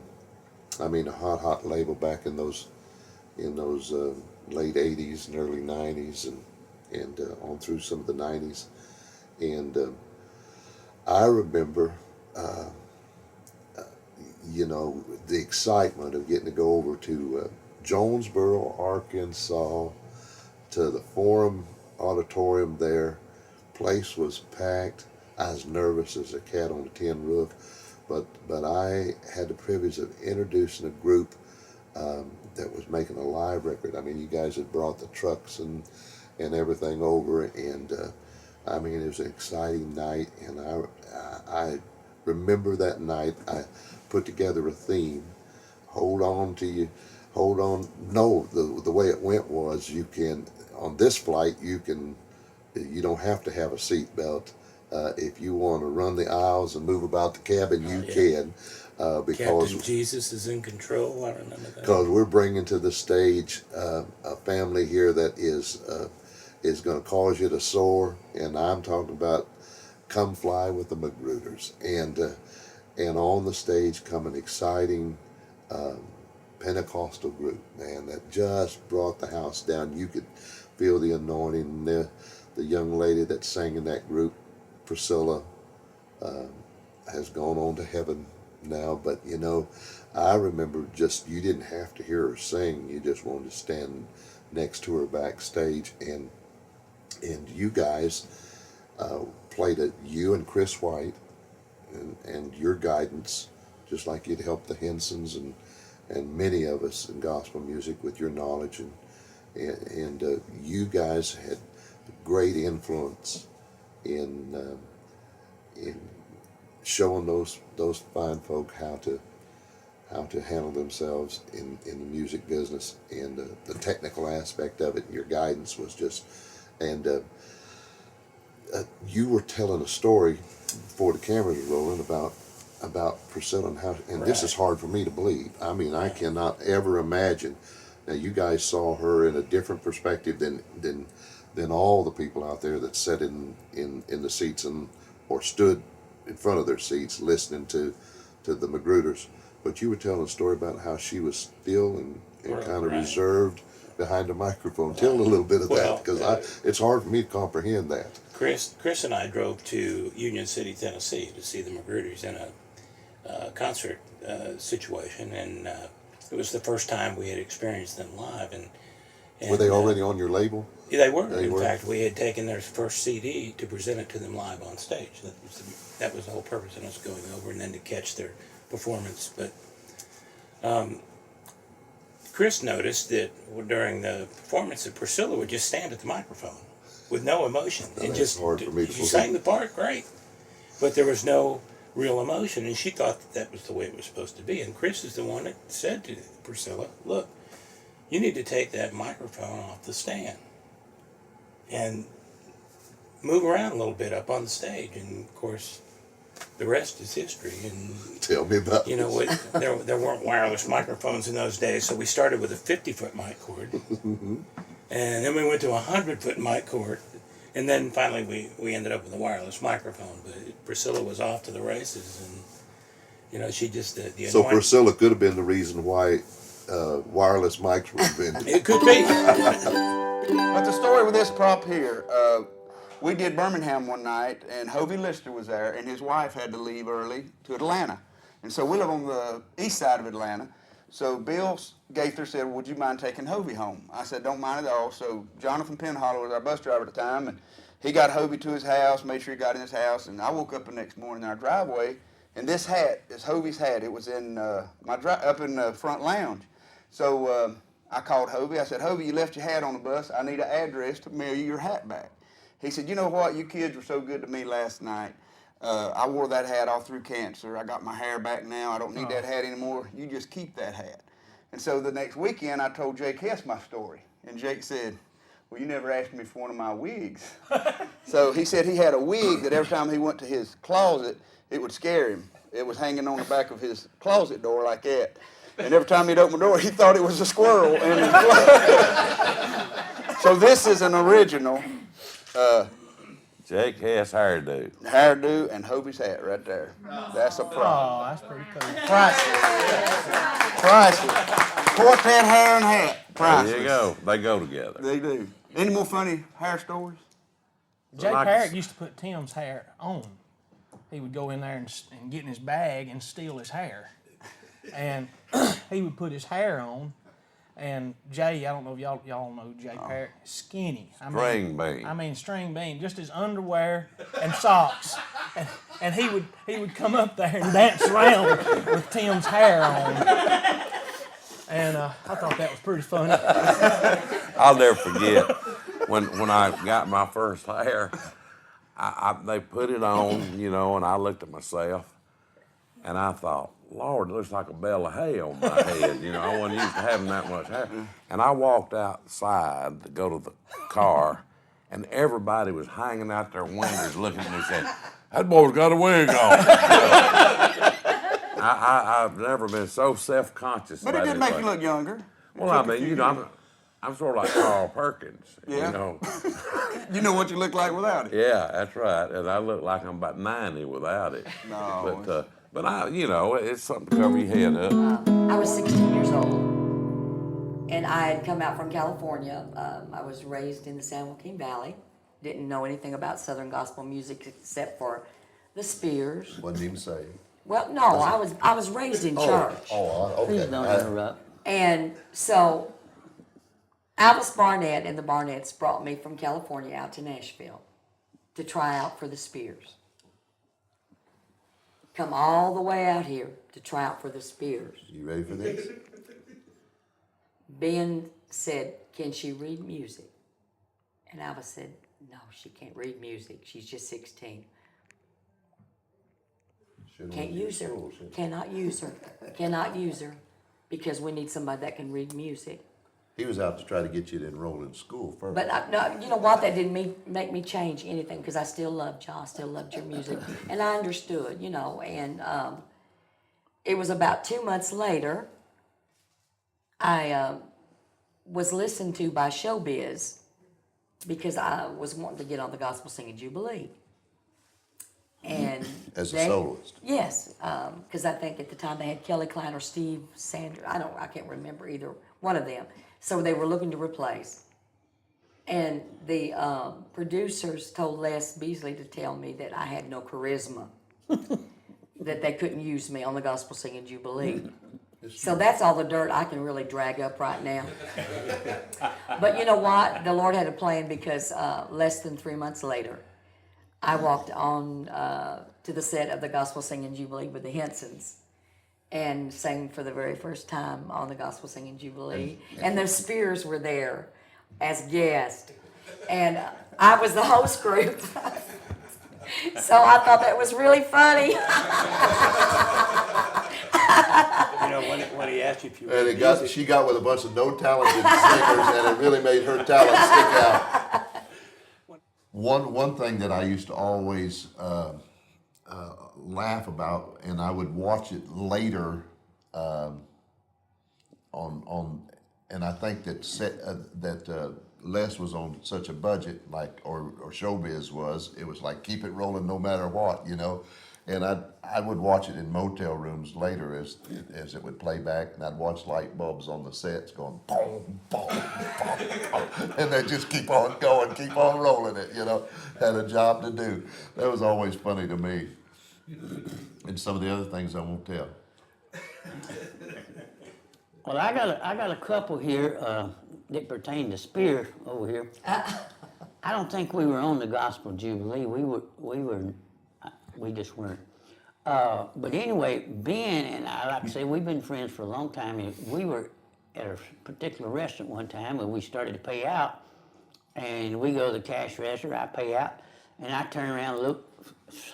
Speaker 10: hot label back in those late 80s and early 90s and on through some of the 90s. And I remember, the excitement of getting to go over to Jonesboro, Arkansas, to the Forum Auditorium there. Place was packed. I was nervous as a cat on a tin roof, but I had the privilege of introducing a group that was making a live record. You guys had brought the trucks and everything over, and it was an exciting night. And I remember that night I put together a theme. Hold on to you. Hold on. No, the way it went was you can, on this flight, you don't have to have a seat belt. If you want to run the aisles and move about the cabin, you can. Because
Speaker 11: Captain Jesus is in control. I remember that.
Speaker 10: Because we're bringing to the stage a family here that is going to cause you to soar, and I'm talking about Come Fly with the Magrooters, and on the stage come an exciting Pentecostal group, man, that just brought the house down. You could feel the anointing. The young lady that sang in that group, Priscilla, has gone on to heaven now, but I remember you didn't have to hear her sing. You just wanted to stand next to her backstage, and you guys played you and Chris White and your guidance, just like you'd helped the Hinsons and many of us in gospel music with your knowledge, and you guys had great influence in showing those fine folk how to handle themselves in the music business, and the technical aspect of it. Your guidance was just, and you were telling a story before the cameras were rolling about Priscilla and how, and this is hard for me to believe. I cannot ever imagine. Now you guys saw her in a different perspective than all the people out there that sat in the seats or stood in front of their seats listening to the Magrooters. But you were telling a story about how she was still and kind of reserved behind the microphone. Tell a little bit of that, because it's hard for me to comprehend that.
Speaker 11: Chris and I drove to Union City, Tennessee to see the Magrooters in a concert situation, and it was the first time we had experienced them live. And
Speaker 10: were they already on your label?
Speaker 11: Yeah, they were. In fact, we had taken their first CD to present it to them live on stage. That was the whole purpose of us going over, and then to catch their performance. But Chris noticed that during the performance that Priscilla would just stand at the microphone with no emotion.
Speaker 10: That's hard for me to
Speaker 11: she sang the part great, but there was no real emotion, and she thought that was the way it was supposed to be. And Chris is the one that said to Priscilla, look, you need to take that microphone off the stand and move around a little bit up on the stage. And of course, the rest is history. And
Speaker 10: tell me about
Speaker 11: you know what? There weren't wireless microphones in those days, so we started with a 50-foot mic cord, and then we went to a 100-foot mic cord, and then finally we ended up with a wireless microphone. But Priscilla was off to the races, and you know she just the
Speaker 10: So Priscilla could have been the reason why wireless mics were invented.
Speaker 11: It could be.
Speaker 3: But the story with this prop here, we did Birmingham one night, and Hovey Lister was there, and his wife had to leave early to Atlanta. And so we live on the east side of Atlanta. So Bill Gaither said, would you mind taking Hovey home? I said, don't mind at all. So Jonathan Penhollow was our bus driver at the time, and he got Hovey to his house, made sure he got in his house, and I woke up the next morning in our driveway, and this hat, this Hovey's hat, it was in up in the front lounge. So I called Hovey. I said, Hovey, you left your hat on the bus. I need an address to mail you your hat back. He said, you know what? You kids were so good to me last night. I wore that hat all through cancer. I got my hair back now. I don't need that hat anymore. You just keep that hat. And so the next weekend, I told Jake Hess my story. And Jake said, well, you never asked me for one of my wigs. So he said he had a wig that every time he went to his closet, it would scare him. It was hanging on the back of his closet door like that. And every time he'd open the door, he thought it was a squirrel. So this is an original
Speaker 8: Jake Hess hairdo.
Speaker 3: Hairdo and Hovey's hat right there. That's a prop.
Speaker 21: Oh, that's pretty cool.
Speaker 3: Priceless. Priceless. Quartet hair and hat. Priceless.
Speaker 8: There you go. They go together.
Speaker 3: They do. Any more funny hair stories?
Speaker 21: Jake Parrott used to put Tim's hair on. He would go in there and get in his bag and steal his hair. And he would put his hair on. And Jay, I don't know if y'all know Jay Parrott, skinny.
Speaker 8: String bean.
Speaker 21: I mean string bean, just his underwear and socks. And he would come up there and dance around with Tim's hair on. And I thought that was pretty funny.
Speaker 8: I'll never forget when I got my first hair. They put it on, you know, and I looked at myself, and I thought, Lord, it looks like a bale of hay on my head. You know, I wasn't used to having that much hair. And I walked outside to go to the car, and everybody was hanging out their windows looking at me and saying, that boy's got a wig on. I've never been so self-conscious
Speaker 3: But
Speaker 8: about
Speaker 3: it did make you look younger.
Speaker 8: Well, I mean, you know, I'm sort of like Carl Perkins.
Speaker 3: Yeah.
Speaker 8: You know.
Speaker 3: You know what you look like without it.
Speaker 8: Yeah, that's right. And I look like I'm about 90 without it.
Speaker 3: No.
Speaker 8: But I, you know, it's something to cover your head up.
Speaker 12: I was 16 years old, and I had come out from California. I was raised in the San Joaquin Valley. Didn't know anything about Southern gospel music except for the Speers.
Speaker 10: Wasn't even saved.
Speaker 12: Well, no, I was raised in church.
Speaker 10: Okay.
Speaker 6: Please don't interrupt.
Speaker 12: And so Alice Barnett and the Barnetts brought me from California out to Nashville to try out for the Speers. Come all the way out here to try out for the Speers.
Speaker 10: You ready for this?
Speaker 12: Ben said, can she read music? And Alice said, no, she can't read music. She's just 16. Can't use her. Cannot use her. Cannot use her because we need somebody that can read music.
Speaker 10: He was out to try to get you to enroll in school first.
Speaker 12: But no, you know what? That didn't make me change anything because I still loved y'all. I still loved your music. And I understood, you know. And it was about 2 months later, I was listened to by Showbiz because I was wanting to get on the Gospel Singing Jubilee. And
Speaker 10: as a soloist?
Speaker 12: Yes, because I think at the time they had Kelly Klein or Steve Sanders. I can't remember either one of them. So they were looking to replace. And the producers told Les Beasley to tell me that I had no charisma, that they couldn't use me on the Gospel Singing Jubilee. So that's all the dirt I can really drag up right now. But you know what? The Lord had a plan because less than 3 months later, I walked on to the set of the Gospel Singing Jubilee with the Hinsons and sang for the very first time on the Gospel Singing Jubilee. And the Speers were there as guests. And I was the host group. So I thought that was really funny.
Speaker 11: You know, when he asked you if you were
Speaker 10: And it got, she got with a bunch of no talented singers, and it really made her talent stick out. One thing that I used to always laugh about, and I would watch it later and I think that Les was on such a budget, like or Showbiz was. It was like keep it rolling no matter what, you know. And I would watch it in motel rooms later as it would play back, and I'd watch light bulbs on the sets going boom, boom, boom, boom, and they just keep on going, keep on rolling it, you know. Had a job to do. That was always funny to me. And some of the other things I won't tell.
Speaker 6: Well, I got a couple here that pertain to Speer over here. I don't think we were on the Gospel Jubilee. We just weren't. But anyway, Ben and I, like I say, we've been friends for a long time. And we were at a particular restaurant one time and we started to pay out. And we go to the cash register, I pay out, and I turn around and look,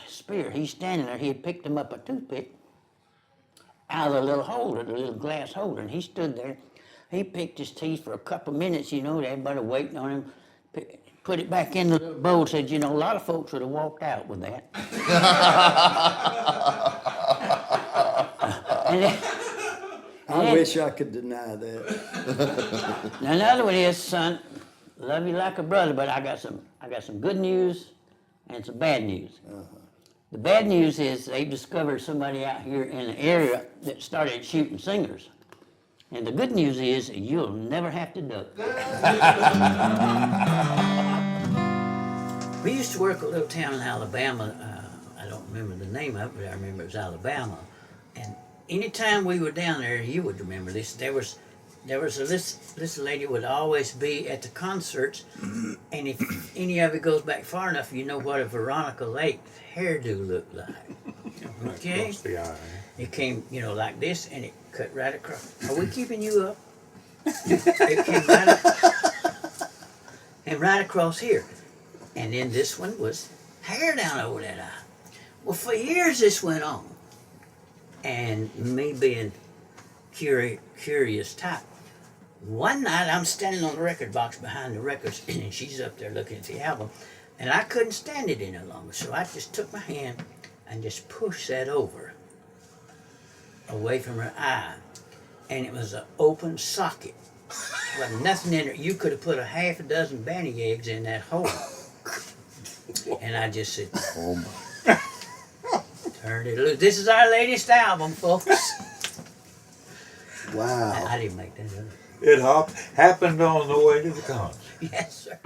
Speaker 6: Speer, he's standing there. He had picked him up a toothpick out of the little holder, the little glass holder, and he stood there. He picked his teeth for a couple of minutes, you know, everybody waiting on him. Put it back in the bowl, said, you know, a lot of folks would have walked out with that.
Speaker 20: I wish I could deny that.
Speaker 6: Now another one is, son, love you like a brother, but I got some good news and some bad news. The bad news is they discovered somebody out here in the area that started shooting singers. And the good news is you'll never have to duck. We used to work a little town in Alabama. I don't remember the name of it, but I remember it was Alabama. And anytime we were down there, you would remember this. There was this lady would always be at the concerts, and if any of it goes back far enough, you know what a Veronica Lake hairdo looked like. Okay? It came, you know, like this, and it cut right across. Are we keeping you up? It came right across here. And then this one was hair down over that eye. Well, for years this went on. And me being curious type, one night I'm standing on the record box behind the records, and she's up there looking at the album, and I couldn't stand it any longer, so I just took my hand and just pushed that over, away from her eye, and it was an open socket. There wasn't nothing in it. You could have put a half a dozen banty eggs in that hole. And I just said, oh my. Turned it loose. This is our latest album, folks.
Speaker 20: Wow.
Speaker 6: I didn't make that up.
Speaker 7: It happened on the way to the concert.
Speaker 6: Yes, sir.